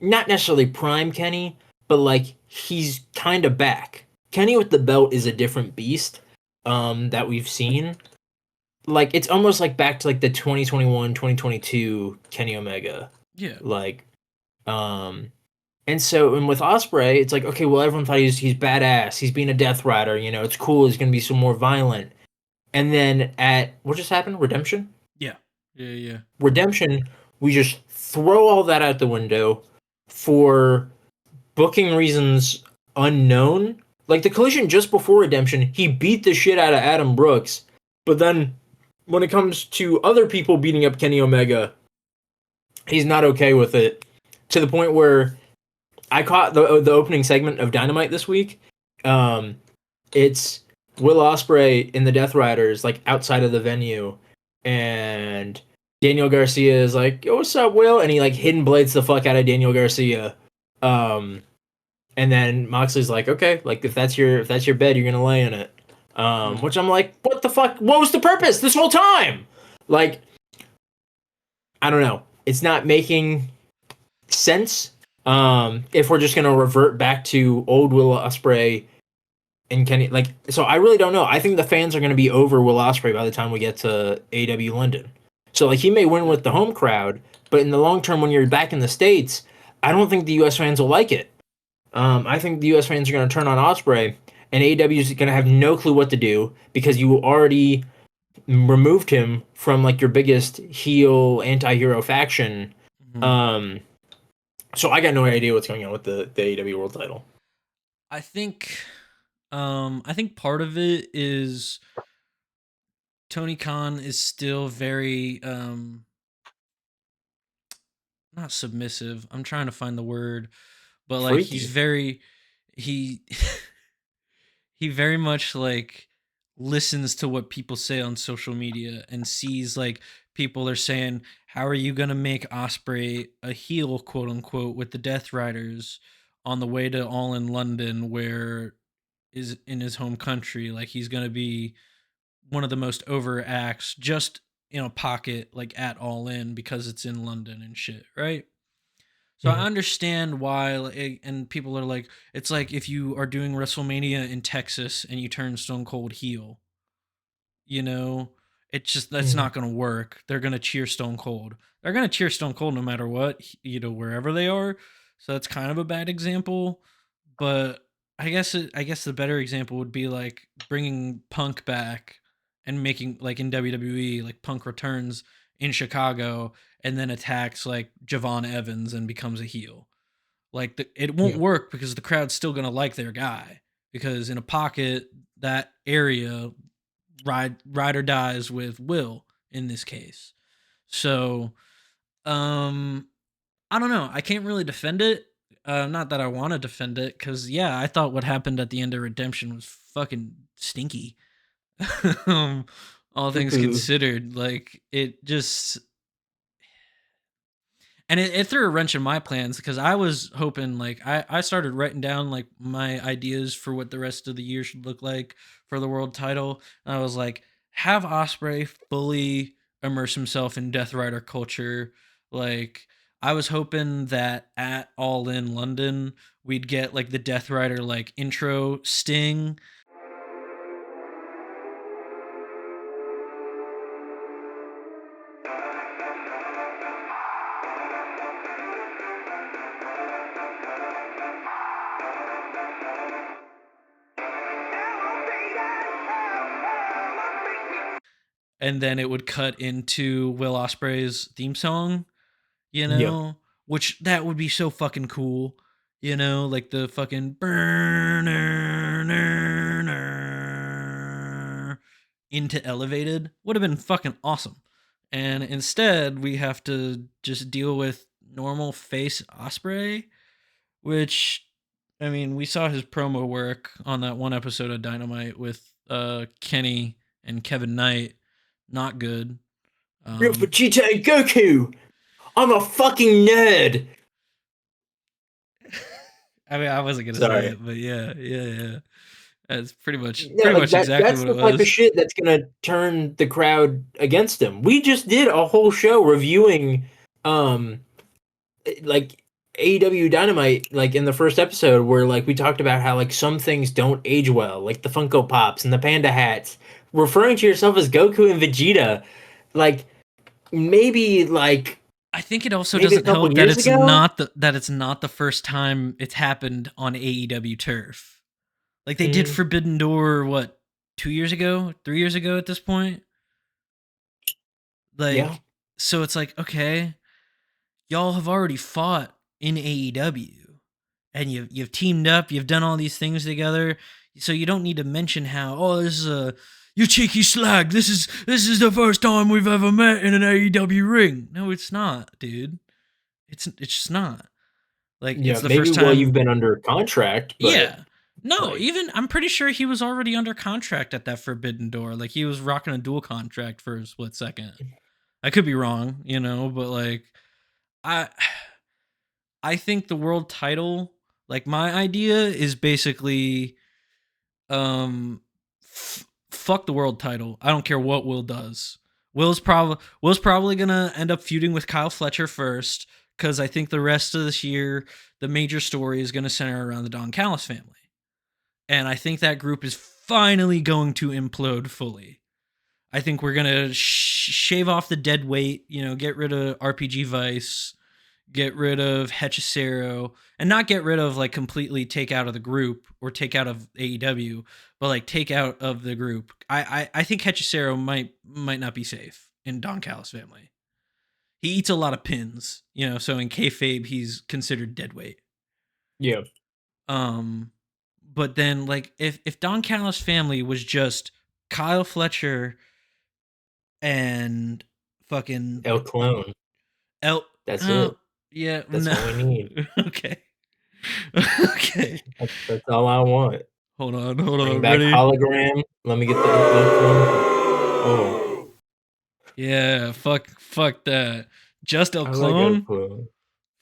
not necessarily prime Kenny, but like he's kind of back. Kenny with the belt is a different beast that we've seen. Like it's almost like back to like the 2021, 2022 Kenny Omega. Yeah. Like um and with Osprey, it's like okay, well everyone thought he's badass. He's being a Death Rider, it's cool. He's going to be some more violent. And then at what just happened? Redemption? Yeah. Yeah. Yeah. Redemption, we just throw all that out the window for booking reasons unknown. Like the collision just before Redemption, he beat the shit out of Adam Brooks. But then when it comes to other people beating up Kenny Omega, he's not okay with it. To the point where I caught the opening segment of Dynamite this week. Um, it's Will Ospreay in the Death Riders, like outside of the venue, and Daniel Garcia is like, "Yo, what's up, Will?" And he like hidden blades the fuck out of Daniel Garcia. Um, and then Moxley's like, "Okay, like if that's your bed, you're gonna lay in it." Mm. Which I'm like, "What the fuck? What was the purpose this whole time?" Like, I don't know. It's not making sense. If we're just gonna revert back to old Will Ospreay and Kenny, like, so I really don't know. I think the fans are going to be over Will Ospreay by the time we get to AEW London. So like he may win Yeah. with the home crowd, but in the long term, when you're back in the states, I don't think the U.S. fans will like it. I think the U.S. fans are going to turn on Ospreay, and AEW is going to have no clue what to do because you already removed him from like your biggest heel anti-hero faction. Mhm. Um, so I got no idea what's going on with the AEW World Title. I think I think part of it is Tony Khan is still very not submissive. I'm trying to find the word, but like he's Freaky. very he he very much like listens to what people say on social media and sees like people are saying, how are you gonna make Osprey a heel, quote unquote, with the Death Riders on the way to All in London, where is in his home country? Like he's gonna be one of the most over acts just in a pocket, like at All In, because it's in London and shit, right? So I Mhm. understand why, and people are like, it's like if you are doing WrestleMania in Texas and you turn Stone Cold heel, you know, it's just that's Mhm. not going to work. They're going to cheer Stone Cold. They're going to cheer Stone Cold no matter what, wherever they are. So that's kind of a bad example, but I guess the better example would be like bringing Punk back and making like in WWE, like Punk returns in Chicago and then attacks like Javon Evans and becomes a heel. Like it won't Yeah. work because the crowd's still gonna like their guy, because in a pocket, that area ride or dies with Will in this case. So um I don't know. I can't really defend it. Not that I want to defend it, because yeah, I thought what happened at the end of Redemption was fucking stinky. um, all things Poo-poo. considered, like it just and it threw a wrench in my plans, because I was hoping, like I started writing down like my ideas for what the rest of the year should look like for the world title. And I was like, have Osprey fully immerse himself in Death Rider culture. Like I was hoping that at All In London we'd get like the Death Rider like intro sting. And then it would cut into Will Ospreay's theme song, you Yeah. know, which that would be so fucking cool, you know, like the fucking burn into Elevated would have been fucking awesome. And instead, we have to just deal with normal face Osprey, which, I mean, we saw his promo work on that one episode of Dynamite with Kenny and Kevin Knight. Not good. Real Vegeta and Goku. I'm a fucking nerd. I mean, I wasn't gonna say Sorry. it, but yeah. That's pretty much Yeah, like that. exactly That's what the it type of was. shit that's gonna turn the crowd against him. We just did a whole show reviewing, um, like AEW Dynamite, like in the first episode, where like we talked about how like some things don't age well, like the Funko Pops and the panda hats. Referring to yourself as Goku and Vegeta, like maybe like I think it also maybe a doesn't couple help that years it's ago. not the first time it's happened on AEW turf. Like they did Mm, Forbidden Door what 2 years ago, 3 years ago at this point. yeah, Like so, it's like okay, y'all have already fought in AEW, and you've teamed up, you've done all these things together, so you don't need to mention how this is a you cheeky slag. This is the first time we've ever met in an AEW ring. No, it's not, dude. It's just not. Like yeah. it's the Maybe first while you've time. been under contract, but Yeah. No, like, even I'm pretty sure he was already under contract at that Forbidden Door. Like he was rocking a dual contract for a split second. I could be wrong, you know, but like I I think the world title, like my idea is basically fuck the world title. I don't care what Will does. Will's probably gonna end up feuding with Kyle Fletcher first, because I think the rest of this year the major story is gonna center around the Don Callis family, and I think that group is finally going to implode fully. I think we're gonna shave off the dead weight, you know, get rid of RPG Vice, get rid of Hechicero, and not get rid of like completely take out of the group or take out of AEW, but like take out of the group. I think Hechicero might not be safe in Don Callis family. He eats a lot of pins, you know, so in kayfabe he's considered dead weight. yeah, Um, but then like if Don Callis family was just Kyle Fletcher and fucking El Clone. El, That's uh, it. yeah, That's no, all we need. okay. Okay. That's all I want. Hold Bring on, back ready? hologram. Let me get the El Clone. Oh, Yeah, fuck that. Just El I like El Clone? Clone.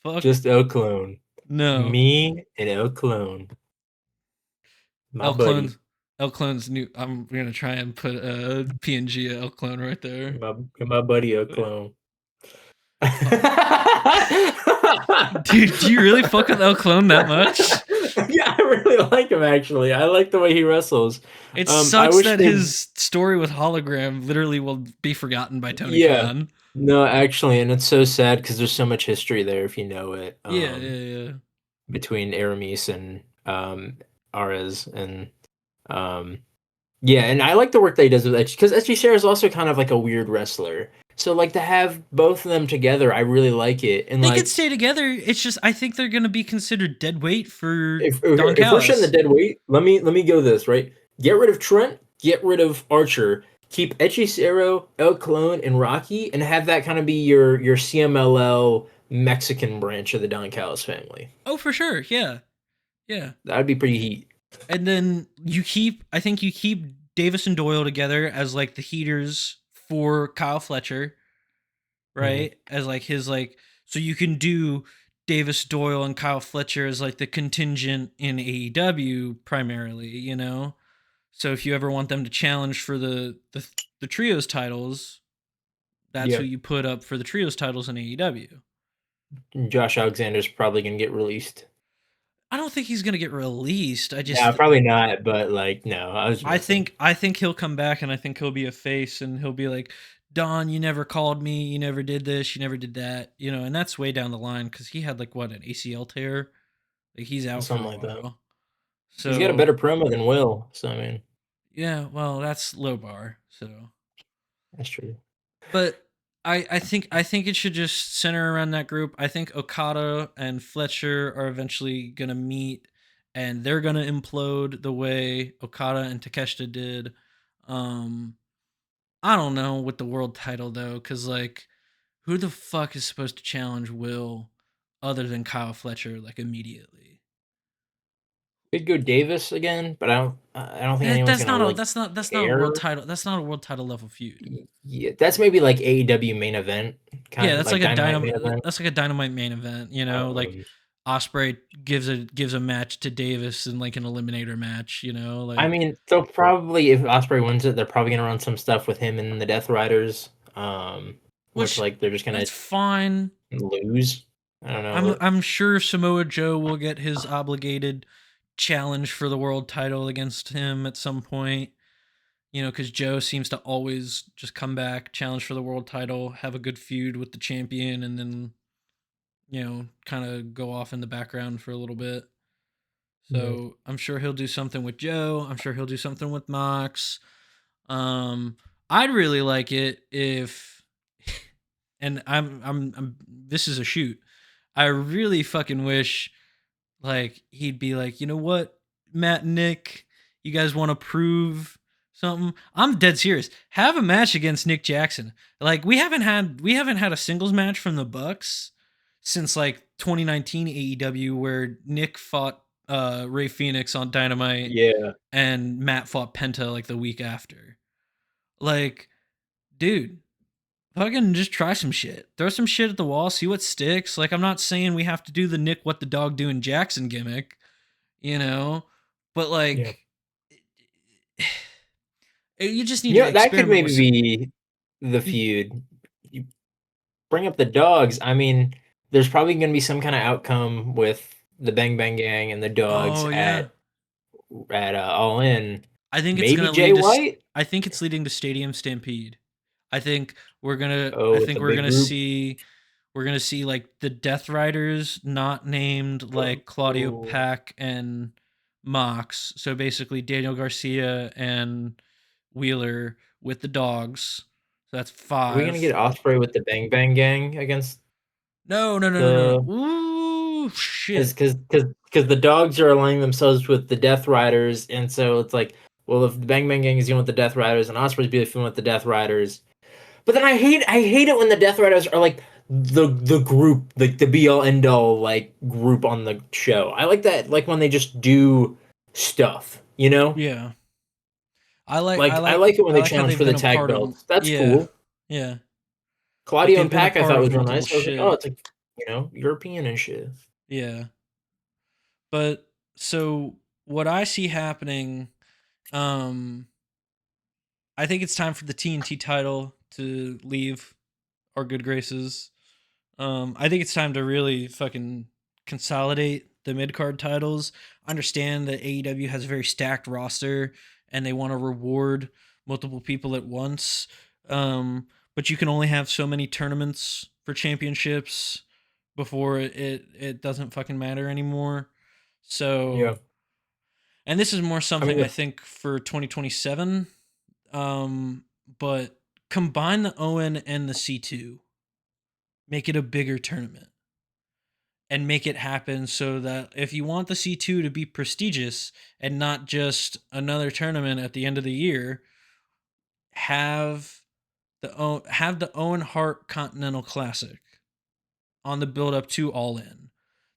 Fuck Just El Clone. no. Me and El Clone. My El Clone's buddy. El Clone's new. I'm gonna try and put a PNG of El Clone right there. My buddy El Clone. Fuck. Dude, do you really fuck with El Clone that much? Yeah, I really like him actually. I like the way he wrestles. It I sucks wish that they. his story with Hologram literally will be forgotten by Tony Yeah. Khan. No, actually, and it's so sad because there's so much history there if you know it. Yeah. Between Aramis and Ares and um yeah, and I like the work that he does with Edge because SG Sarah is also kind of like a weird wrestler. So like to have both of them together, I really like it. And They could like stay together. It's just I think they're gonna be considered dead weight for Don if we're shutting the Callis. dead weight, let me go this, right? Get rid of Trent, get rid of Archer, keep Hechicero, El Clone, and Rocky, and have that kind of be your CMLL Mexican branch of the Don Callis family. Oh, for sure. Yeah. That'd be pretty heat. And then I think you keep Davis and Doyle together as like the heaters for Kyle Fletcher, Hmm. right? As like his like, so you can do Davis Doyle and Kyle Fletcher as like the contingent in AEW primarily, you know? So if you ever want them to challenge for the trios titles, that's who Yeah. you put up for the trios titles in AEW. Josh Alexander's probably gonna get released. I don't think he's gonna get released. No, probably not. But like, no, I was I messing. think I think he'll come back, and I think he'll be a face, and he'll be like, Don, you never called me, you never did this, you never did that, and that's way down the line because he had like what, an ACL tear, like he's out for Something a like that. while. He's got a So better promo than Will. So I mean, yeah, well, that's low bar. So, that's true. but I think it should just center around that group. I think Okada and Fletcher are eventually gonna meet, and they're gonna implode the way Okada and Takeshita did. Um, I don't know with the world title though, because like, who the fuck is supposed to challenge Will other than Kyle Fletcher like immediately? Could go Davis again, but I don't think anyone's That's gonna not a like that's not a world care. title. That's not a world title level feud. Yeah, that's maybe like AEW main event, Yeah, kind of that's like like a Dynamite main dynamite. event. That's like a dynamite main event. Like Um, Osprey gives a match to Davis in like an eliminator match. I Like, mean, they'll probably if Osprey wins it, they're probably gonna run some stuff with him and the Death Riders, which which like they're just gonna that's fine. lose. I don't know, I'm sure Samoa Joe will get his obligated challenge for the world title against him at some point. Because Joe seems to always just come back, challenge for the world title, have a good feud with the champion, and then kind of go off in the background for a little bit. yeah. So I'm sure he'll do something with Joe. I'm sure he'll do something with Mox. I'd really like it if, and I'm. This is a shoot. I really fucking wish, like, he'd be like, you know what, Matt and Nick, you guys want to prove something? I'm dead serious. Have a match against Nick Jackson. Like, we haven't had a singles match from the Bucks since like 2019 AEW, where Nick fought Ray Phoenix on Dynamite Yeah. and Matt fought Penta like the week after. Like, dude, fucking just try some shit. Throw some shit at the wall, see what sticks. Like, I'm not saying we have to do the Nick what the dog doing Jackson gimmick, you know, but Yeah. like, you just need to That could experiment with maybe some. be the feud. You bring up the dogs. I mean, there's probably gonna be some kind of outcome with the Bang Bang Gang and the dogs Oh yeah, at All In. I think it's Maybe gonna Jay lead to. White. I think it's leading to Stadium Stampede. I think we're gonna. I Oh, it's think a we're big gonna group. see. We're gonna see like the Death Riders not named like Claudio Oh. Pack and Mox. So basically Daniel Garcia and Wheeler with the dogs. So that's Are we gonna get five. Osprey with the Bang Bang Gang against No, no, no, no, no, the no. Ooh, because shit. because because the dogs are aligning themselves with the Death Riders, and so it's like, well, if the Bang Bang Gang is dealing with the Death Riders and Osprey's dealing with the Death Riders, but then I hate it when the Death Riders are like the group, like the be all end all like group on the show. I like that, like when they just do stuff, you know. Yeah. I like I Like I like like it when I they like how challenge they've for the been a tag part of. belts. That's Yeah. cool. Yeah. Like Claudio they've and been a Pac I part thought of was real multiple nice. I was like, oh, shit. it's like European and shit. Yeah. But so what I see happening, um I think it's time for the TNT title to leave our good graces. I think it's time to really fucking consolidate the mid card titles. Understand that AEW has a very stacked roster and they want to reward multiple people at once. But you can only have so many tournaments for championships before it doesn't fucking matter anymore. Yeah. So, and this is more I mean, something I think for 2027. Um, but combine the Owen and the C2, make it a bigger tournament and make it happen so that if you want the C2 to be prestigious and not just another tournament at the end of the year, have the Owen Hart Continental Classic on the build up to All In.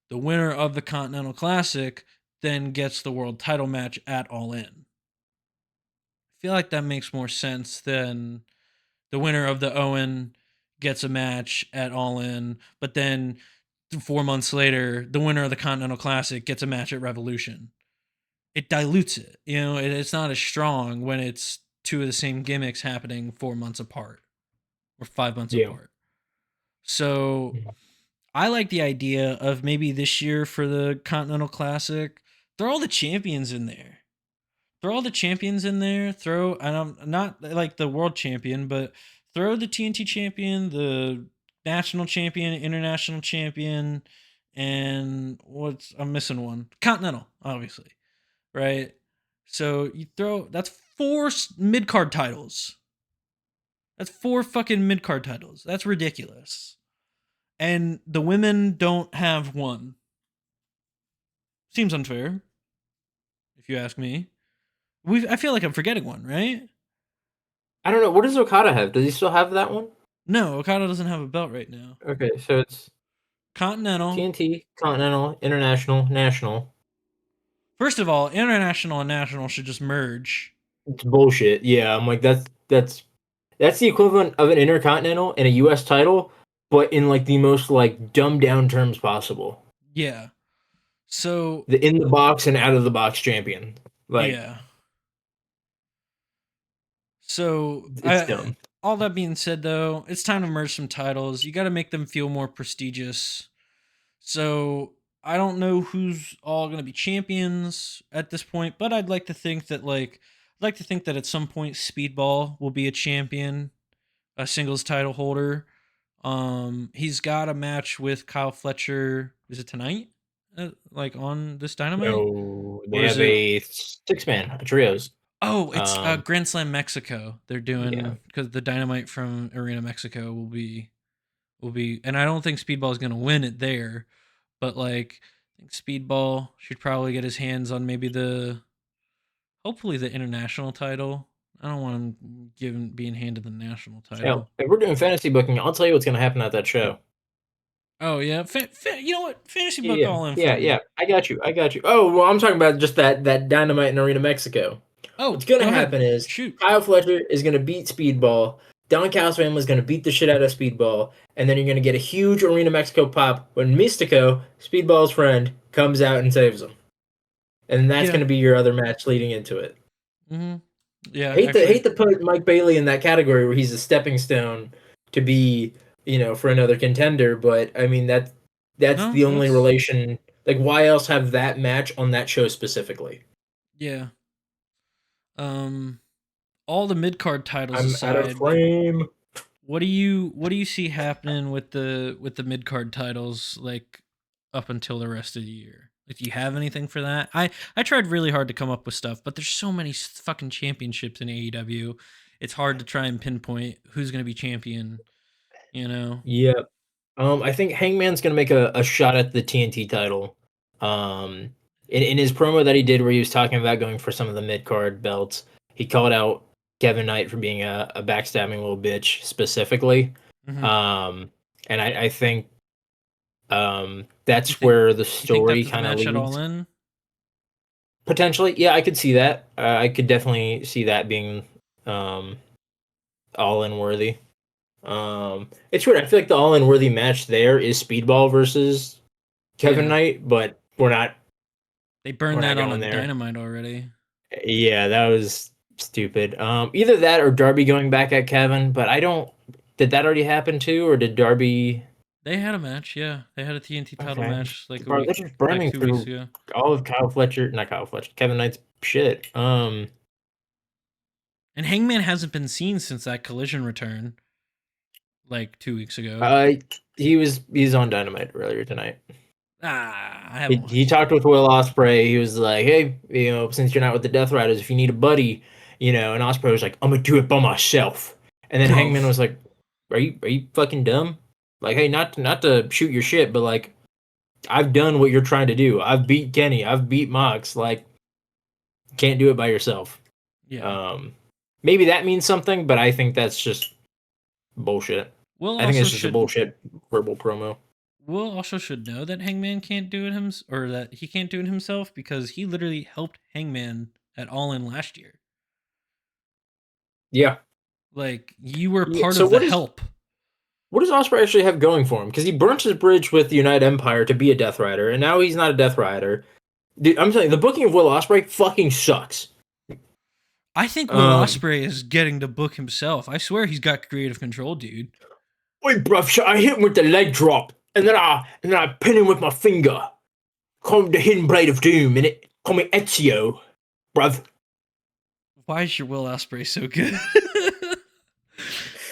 The winner of the Continental Classic then gets the world title match at All In. I feel like that makes more sense than the winner of the Owen gets a match at All In, but then 4 months later, the winner of the Continental Classic gets a match at Revolution. It dilutes it. It's not as strong when it's two of the same gimmicks happening 4 months apart or 5 months yeah. apart. So I like the idea of maybe this year for the Continental Classic, throw all the champions in there. Throw all the champions in there. Throw, and I'm not like the world champion, but throw the TNT champion, the national champion, international champion, and what's I'm missing one. Continental, obviously, right? So you throw that's four mid card titles. That's four fucking mid card titles. That's ridiculous. And the women don't have one. Seems unfair, if you ask me. I feel like I'm forgetting one, right? I don't know. What does Okada have? Does he still have that one? No, Okada doesn't have a belt right now. Okay, so it's Continental. TNT, Continental, International, National. First of all, international and national should just merge. It's bullshit. Yeah, I'm like that's the equivalent of an Intercontinental and a U.S. title, but in like the most like dumbed down terms possible. Yeah. So The in the box and out of the box champion. Like yeah. So it's dumb. all that being said, though, it's time to merge some titles. You got to make them feel more prestigious. So I don't know who's all going to be champions at this point, but I'd like to think that at some point Speedball will be a champion, a singles title holder. He's got a match with Kyle Fletcher. Is it tonight? Like on this Dynamite, No, they or is have it? a 6-man, a trios. Oh, it's Um, Grand Slam Mexico. They're yeah, doing because the Dynamite from Arena Mexico will be, and I don't think Speedball is gonna win it there, but like I think Speedball should probably get his hands on maybe hopefully the international title. I don't want him being handed the national hell, title. if we're doing fantasy booking, I'll tell you what's gonna happen at that show. Oh yeah, you know what? Fantasy book Yeah, all in yeah, for yeah. me. I got you. I got you. Oh, well, I'm talking about just that Dynamite in Arena Mexico. What's Oh, gonna go ahead. happen is Shoot. Kyle Fletcher is gonna beat Speedball. Don Callis family is gonna beat the shit out of Speedball, and then you're gonna get a huge Arena Mexico pop when Mystico, Speedball's friend, comes out and saves him, and that's Yeah. gonna be your other match leading into it. Mm-hmm. Yeah. Hate Actually, to put Mike Bailey in that category where he's a stepping stone to be, for another contender, but I mean that's no. the only That's relation. Like, why else have that match on that show specifically? yeah. Um. All the mid card titles I'm out of aside, frame. what do you see happening with the mid card titles like up until the rest of the year? Like, do you have anything for that? I tried really hard to come up with stuff, but there's so many fucking championships in AEW. It's hard to try and pinpoint who's going to be champion. You know? Yeah. I think Hangman's gonna make a shot at the TNT title. In his promo that he did where he was talking about going for some of the mid card belts, he called out Kevin Knight for being a backstabbing little bitch specifically. Hmm. Um, and I think You that's think where the you think story that's the kind of match at All leads. In? Potentially, yeah, I could see that. I could definitely see that being um, all in worthy. It's weird. I feel like the all in worthy match there is Speedball versus Kevin Yeah, Knight, but we're not they we're burned not that on a going there. Dynamite already. Yeah, that was stupid. Either that or Darby going back at Kevin, but I don't. Did that already happen too, or did Darby? They had a match, yeah. They had a TNT title Okay, match like bro, they're just burning 2 weeks through ago. all of Kyle Fletcher, not Kyle Fletcher, Kevin Knight's shit. And Hangman hasn't been seen since that collision return, like 2 weeks ago. uh, he's on Dynamite earlier tonight. I haven't He watched it. talked with Will Ospreay. He was like, "Hey, since you're not with the Death Riders, if you need a buddy, and Ospreay was like, "I'm gonna do it by myself." And then Bro, Hangman was like, "Are you fucking dumb? Like, hey, not to shoot your shit, but like, I've done what you're trying to do. I've beat Kenny. I've beat Mox. Like, can't do it by yourself." yeah. Um, Maybe that means something, but I think that's just bullshit. Will I think also it's just a should bullshit verbal promo. Will also should know that Hangman can't do it or that he can't do it himself because he literally helped Hangman at All In last year. Yeah. Like, you were Yeah. part So of the help. what does Osprey actually have going for him? Because he burnt his bridge with the United Empire to be a Death Rider, and now he's not a Death Rider. Dude, I'm telling you, the booking of Will Osprey fucking sucks. I think Will Um, Ospreay is getting to book himself. I swear he's got creative control, dude. Wait, bruv, I hit him with the leg drop. and then I pin him with my finger. Call him the hidden blade of doom, and it call me Ezio, bruv. Why is your Will Ospreay so good?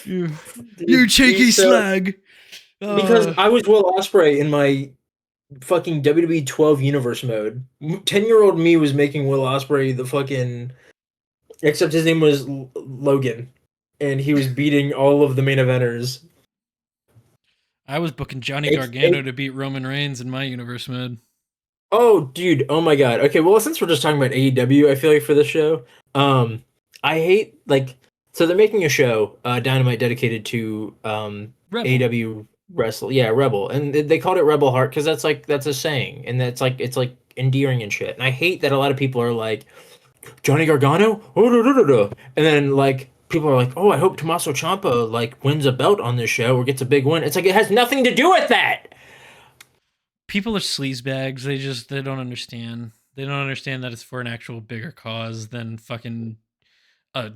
you, you Dude, cheeky he's so slag. because I was Will Ospreay in my fucking WWE 12 universe mode. 10-year-old me was making Will Ospreay the fucking, except his name was Logan, and he was beating all of the main eventers. I was booking Johnny It's, Gargano to beat Roman Reigns in my universe mode. oh, dude, oh my god. Okay, well, since we're just talking about AEW, I feel like for this show, I hate like so they're making a show, Dynamite dedicated to Rebel. AEW Wrestle, yeah, Rebel, and they called it Rebel Heart because that's a saying, and that's like it's like endearing and shit. And I hate that a lot of people are like Johnny Gargano, oh, da, da, da, da. And then like people are like, oh, I hope Tommaso Ciampa like wins a belt on this show or gets a big win. It's like it has nothing to do with that. People are sleazebags. They don't understand. They don't understand that it's for an actual bigger cause than fucking a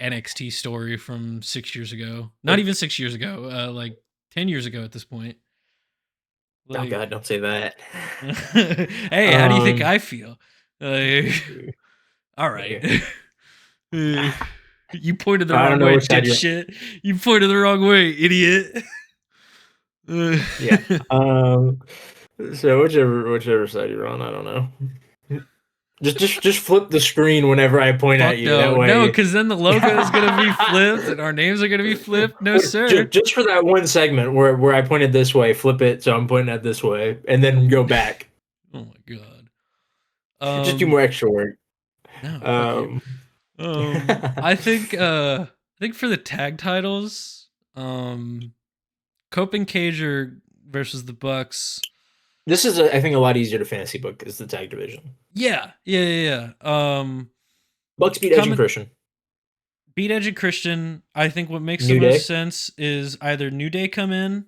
NXT story from 6 years ago. Not even 6 years ago. Like 10 years ago at this point. Oh Like, God, don't say that. hey, how do you think Um, I feel? All right. Uh, you pointed the I don't wrong know way, which side you're. dipshit. You pointed the wrong way, idiot. Yeah. Um. So whichever side you're on, I don't know. Just flip the screen whenever I point at Fuck you. That no. No, way. because then the logo is going to be flipped and our names are going to be flipped. No, sir. Just for that one segment where I pointed this way, flip it so I'm pointing at this way, and then go back. Oh my god. Just do more extra work. No, fuck you. Um. I think for the tag titles, Cope and Cager versus the Bucks. This is, I think, a lot easier to fantasy book as the tag division. Yeah. Bucks beat Edge and Coming Christian. beat Edge and Christian. I think what makes the New most Day, sense is either New Day come in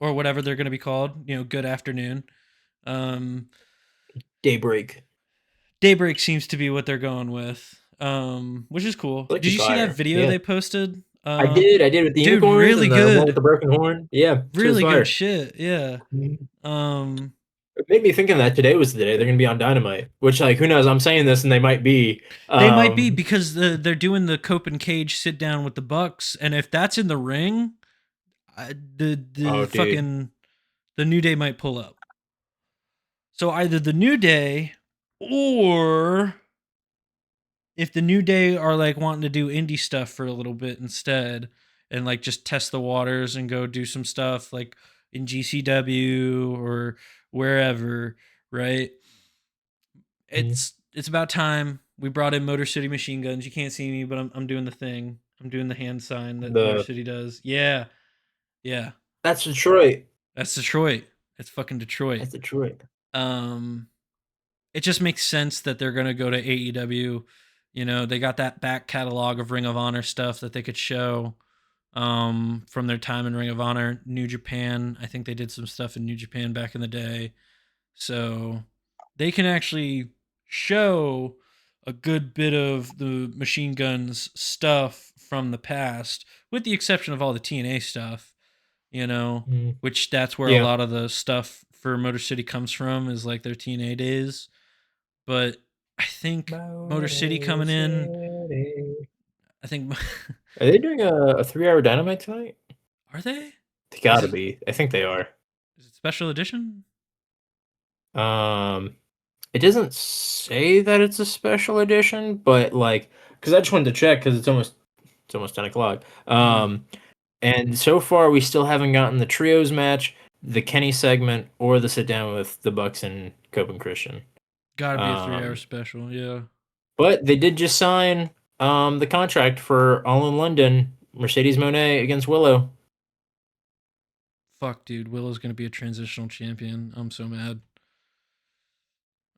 or whatever they're going to be called. Good afternoon. Um, Daybreak, Daybreak seems to be what they're going with, which is cool. Lucky Did you see that Fire. video Yeah, they posted? I did with the Dude, unicorns really and the one with good. the broken horn. Yeah, shit was Really good fire. shit. Yeah. It Um, made me thinking that today was the day they're gonna be on Dynamite. Which, like, who knows? I'm saying this and they might be. they might be because they're doing the Cope and Cage sit down with the Bucks, and if that's in the ring, the Oh, dude. fucking the New Day might pull up. So either the New Day or if the New Day are like wanting to do indie stuff for a little bit instead and like just test the waters and go do some stuff like in GCW or wherever, right? Mhm. It's about time we brought in Motor City Machine Guns. You can't see me, but I'm doing the thing. I'm doing the hand sign that Motor The City does. Yeah. Yeah. That's Detroit. That's Detroit. It's fucking Detroit. That's Detroit. Um it just makes sense that they're going to go to AEW. They got that back catalog of Ring of Honor stuff that they could show from their time in Ring of Honor. New Japan, I think they did some stuff in New Japan back in the day. So they can actually show a good bit of the Machine Guns stuff from the past, with the exception of all the TNA stuff, Mhm. which that's where a Yeah. lot of the stuff for Motor City comes from, is like their TNA days. But I think Motor City Motor coming in. City. I think Are they doing a 3 hour Dynamite tonight? are they? They Is gotta it be. I think they are. is it special edition? Um, it doesn't say that it's a special edition, but like, because I just wanted to check because it's almost 10 o'clock. Mm, And so far we still haven't gotten the trios match, the Kenny segment, or the sit down with the Bucks and Cope and Christian. gotta be a 3 hour Um, special. Yeah. but they did just sign the contract for All in London, Mercedes Monet against Willow. Fuck, dude. Willow's gonna be a transitional champion. I'm so mad.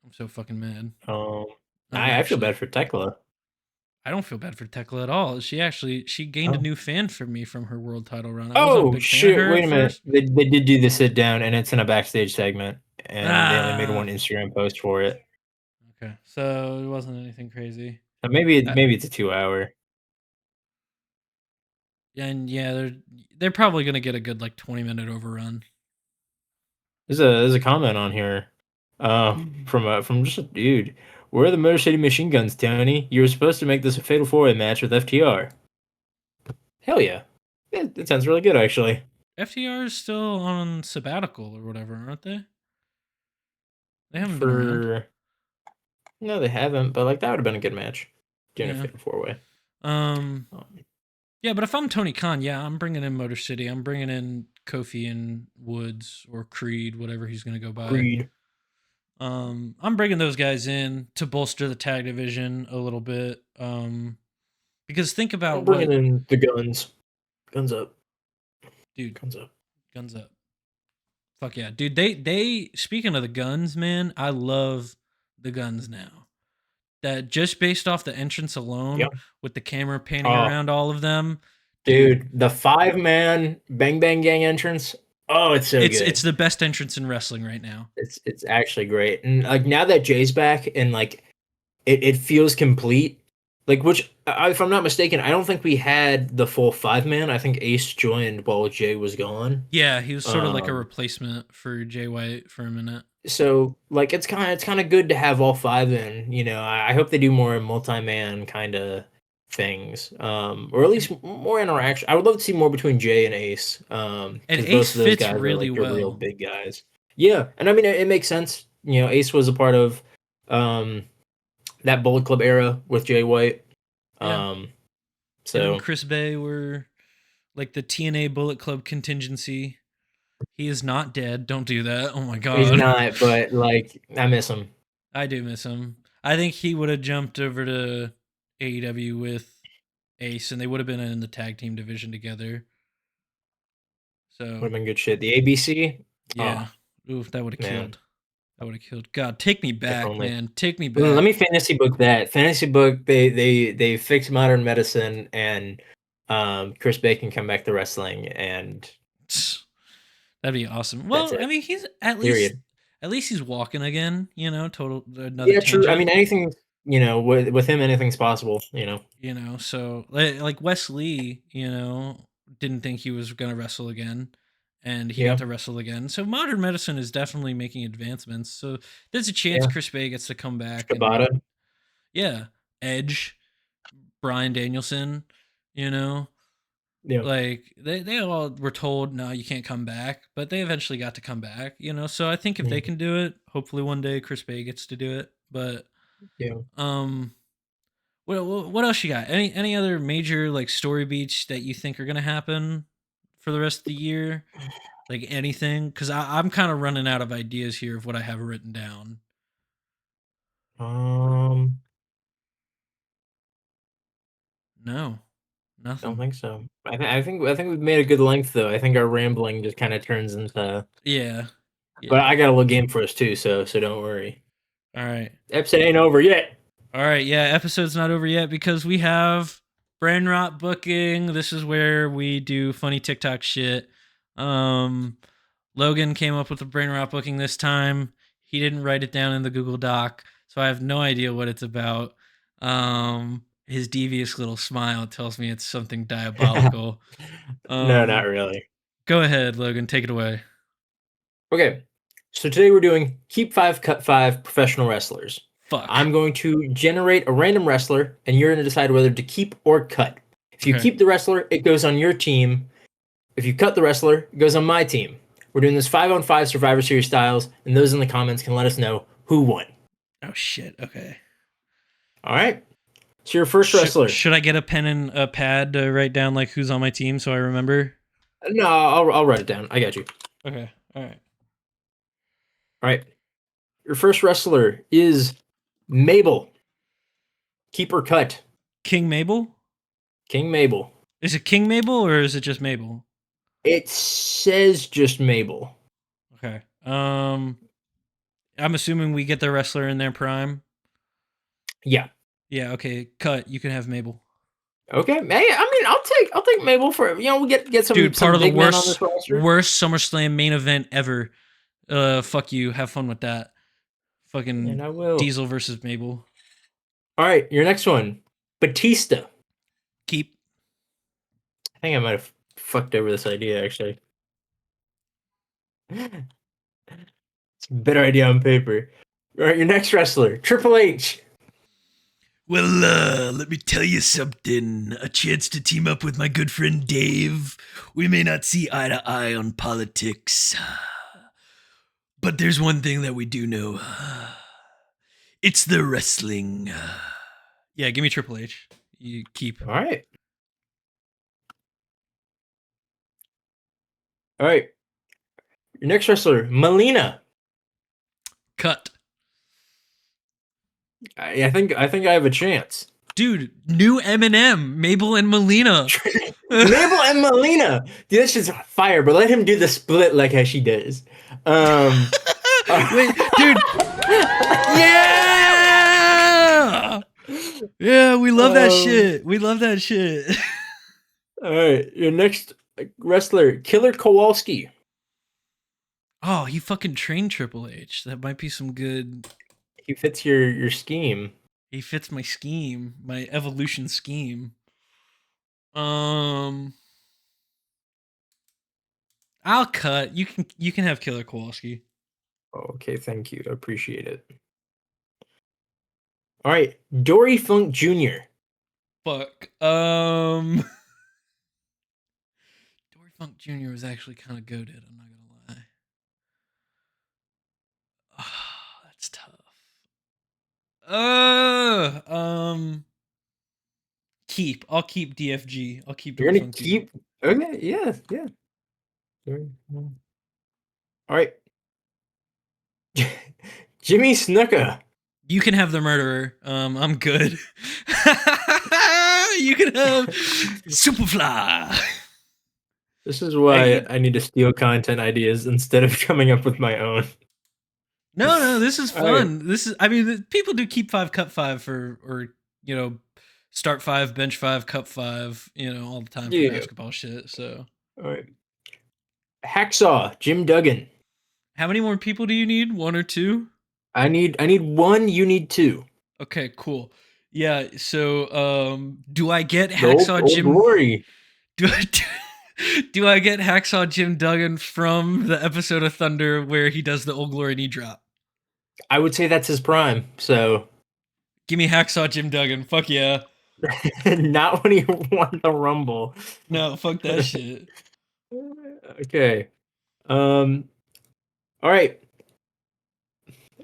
I'm so fucking mad. Um, I'm I feel actually. bad for Tekla. I don't feel bad for Tekla at all. She gained a Oh. new fan for me from her world title run. I wasn't a Oh big fan of shit! her at Wait a minute. first. They did do the sit down, and it's in a backstage segment, and they only made Ah. one Instagram post for it. Okay. So it wasn't anything crazy. Maybe Uh, maybe it's a 2 hour. and yeah, they're probably gonna get a good like 20-minute overrun. There's a comment on here, from just a dude. Where are the Motor City Machine Guns, Tony? You were supposed to make this a fatal four-way match with FTR. Hell yeah. That sounds really good, actually. FTR is still on sabbatical or whatever, aren't they? They haven't been around. For No, they haven't, but like that would have been a good match. Doing a Yeah. fatal four-way. Um. Um, Yeah, but if I'm Tony Khan, yeah, I'm bringing in Motor City. I'm bringing in Kofi and Woods or Creed, whatever he's gonna go by. Creed. I'm bringing those guys in to bolster the tag division a little bit. Because think I'm about bringing what, in the guns. Guns up. dude, Guns up. guns up. Fuck yeah, dude. They speaking of the guns, man, I love the guns now. That just based off the entrance alone, Yep. with the camera panning Oh, around all of them, dude. dude, the 5-man Bang Bang Gang entrance. Oh, it's so It's good. the best entrance in wrestling right now. It's actually great. And like now that Jay's back and like it feels complete. Like which if I'm not mistaken, I don't think we had the full 5-man. I think Ace joined while Jay was gone. Yeah, he was sort of like a Um replacement for Jay White for a minute. so like it's kind of good to have all 5 in, I hope they do more multi-man kind of things. Or at And, least more interaction. I would love to see more between Jay and Ace. and Because both Ace of those fits guys are really like the real well. big guys. Yeah, and I mean it makes sense. Ace was a part of um that Bullet Club era with Jay White. Yeah, Um, him and so Chris Bay were like the TNA Bullet Club contingency. He is not dead. Don't do that. Oh my he's god. not, but like I miss him. I do miss him. I think he would have jumped over to AEW with Ace, and they would have been in the tag team division together. Would So have been good shit. The ABC, yeah, oh oof, that would have man, killed. That would have killed. God, take me if back, only. man. Take me Let back. me fantasy book that. Fantasy book. They fix modern medicine and Chris Bacon come back to wrestling and That'd be awesome. that's Well, I it. mean, he's Period. at least he's walking again. Total another Yeah, true. I tangent. mean, anything. With him, anything's possible. So like Wes Lee, didn't think he was gonna wrestle again, and he got Yeah, to wrestle again. So modern medicine is definitely making advancements. So there's a chance yeah. Chris Bay gets to come back and Shibata. yeah, Edge, Brian Danielson, you know, Yeah, like they all were told no, you can't come back, but they eventually got to come back. So I think if yeah, they can do it, hopefully one day Chris Bay gets to do it. But yeah. um what else you got? Any other major like story beats that you think are gonna happen for the rest of the year? Like anything? Because I'm kind of running out of ideas here of what I have written down. Um, No, don't nothing. think so. I think we've made a good length though. I think our rambling just kind of turns into. Yeah, But yeah. I got a little game for us too, so don't worry. All right, Episode ain't over yet. all right. Yeah, episode's not over yet because we have brain rot booking. This is where we do funny TikTok shit. Um, Logan came up with the brain rot booking this time. He didn't write it down in the Google Doc, so I have no idea what it's about. His devious little smile tells me it's something diabolical. No, not Um, really. Go ahead, Logan, take it away. Okay, so today we're doing keep five, cut five professional wrestlers. Fuck. I'm going to generate a random wrestler, and you're going to decide whether to keep or cut. If you Okay. keep the wrestler, it goes on your team. If you cut the wrestler, it goes on my team. We're doing this 5-on-5 Survivor Series styles, and those in the comments can let us know who won. Oh shit. Okay. All right. So your first wrestler. Should I get a pen and a pad to write down like who's on my team so I remember? No, I'll write it down. I got you. Okay. All right. All right. Your first wrestler is Mabel. Keep or cut. King Mabel? King Mabel. Is it King Mabel or is it just Mabel? It says just Mabel. Okay. I'm assuming we get the wrestler in their prime. Yeah. Yeah. Okay. Cut. You can have Mabel. Okay. Hey, I mean, I'll take Mabel for we get Dude, part some of the big men on this roster. worst SummerSlam main event ever. Fuck you. Have fun with that. And Fucking I will. Diesel versus Mabel. All right, your next one, Batista. Keep. I think I might have fucked over this idea actually. It's a better idea on paper. All right, your next wrestler, Triple H. Well, let me tell you something. A chance to team up with my good friend Dave. We may not see eye to eye on politics, but there's one thing that we do know. It's the wrestling. Yeah, give me Triple H. You keep. All right. All right. Your next wrestler, Melina. Cut. I think I have a chance. Dude, new Eminem, Mabel and Melina. Mabel and Melina. Dude, that's just fire, but let him do the split like how she does. Wait, dude. Yeah! Yeah, we love that shit. We love that shit. All right, your next wrestler, Killer Kowalski. Oh, he fucking trained Triple H. That might be some good. He fits your scheme. He fits my scheme, my evolution scheme. I'll cut. You can have Killer Kowalski. Okay, thank you. I appreciate it. All right, Dory Funk Jr. Fuck. Dory Funk Jr. was actually kind of goated. I'm not gonna lie. Oh, that's tough. Keep. I'll keep DFG. I'll keep. You're gonna keep. Okay, yeah. All right, Jimmy Snuka. You can have the murderer. I'm good. You can have Superfly. This is why I need to steal content ideas instead of coming up with my own. No, this is fun. Right. This is. I mean, people do keep 5, cut 5 or start 5, bench 5, cut 5. All the time for basketball shit. So. All right. Hacksaw Jim Duggan. How many more people do you need? 1 or 2? I need 1. You need 2. Okay, cool. Yeah. So, do I get Hacksaw Jim? Glory. Do I get Hacksaw Jim Duggan from the episode of Thunder where he does the Old Glory knee drop? I would say that's his prime. So, give me Hacksaw Jim Duggan. Fuck yeah. Not when he won the Rumble. No, fuck that shit. Okay. All right.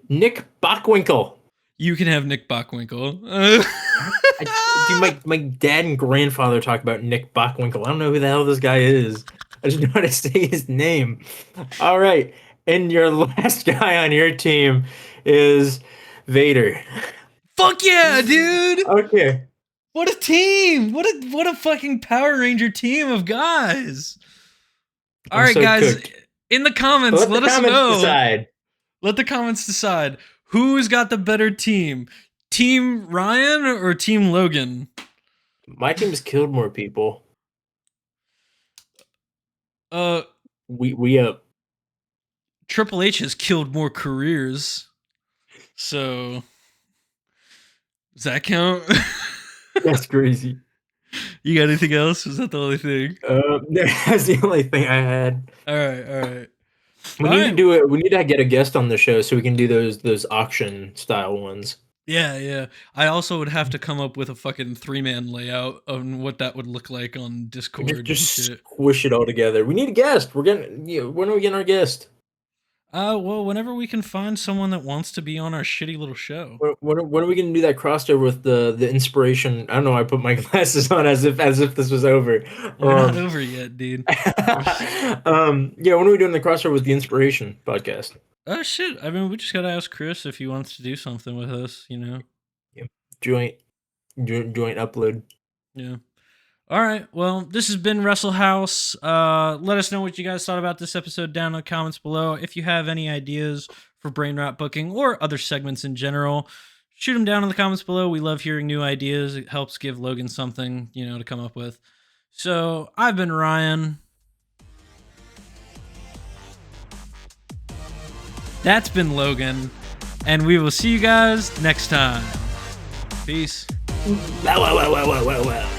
Nick Bockwinkel. You can have Nick Bockwinkel. My dad and grandfather talk about Nick Bockwinkel. I don't know who the hell this guy is. I just know how to say his name. All right. And your last guy on your team is Vader. Fuck yeah, dude. Okay. What a team. What a fucking Power Ranger team of guys. All right, guys. Cooked. In the comments, let us know. Decide. Let the comments decide. Who's got the better team? Team Ryan or Team Logan? My team's killed more people. We up. Triple H has killed more careers. So does that count? That's crazy. You got anything else? Was that the only thing? That's the only thing I had. All right. We need to do it. We need to get a guest on the show so we can do those auction style ones. Yeah. I also would have to come up with a fucking 3-man layout on what that would look like on Discord. Just squish it all together. We need a guest. When are we getting our guest? Well, whenever we can find someone that wants to be on our shitty little show. When are we going to do that crossover with the inspiration? I don't know. I put my glasses on as if this was over. We're not over yet, dude. Yeah. When are we doing the crossover with the inspiration podcast? Oh shit! I mean, we just gotta ask Chris if he wants to do something with us. Yeah. Joint upload. Yeah. All right. Well, this has been Wrestle House. Let us know what you guys thought about this episode down in the comments below. If you have any ideas for Brain Rot Booking or other segments in general, shoot them down in the comments below. We love hearing new ideas. It helps give Logan something, to come up with. So I've been Ryan. That's been Logan. And we will see you guys next time. Peace. Wow.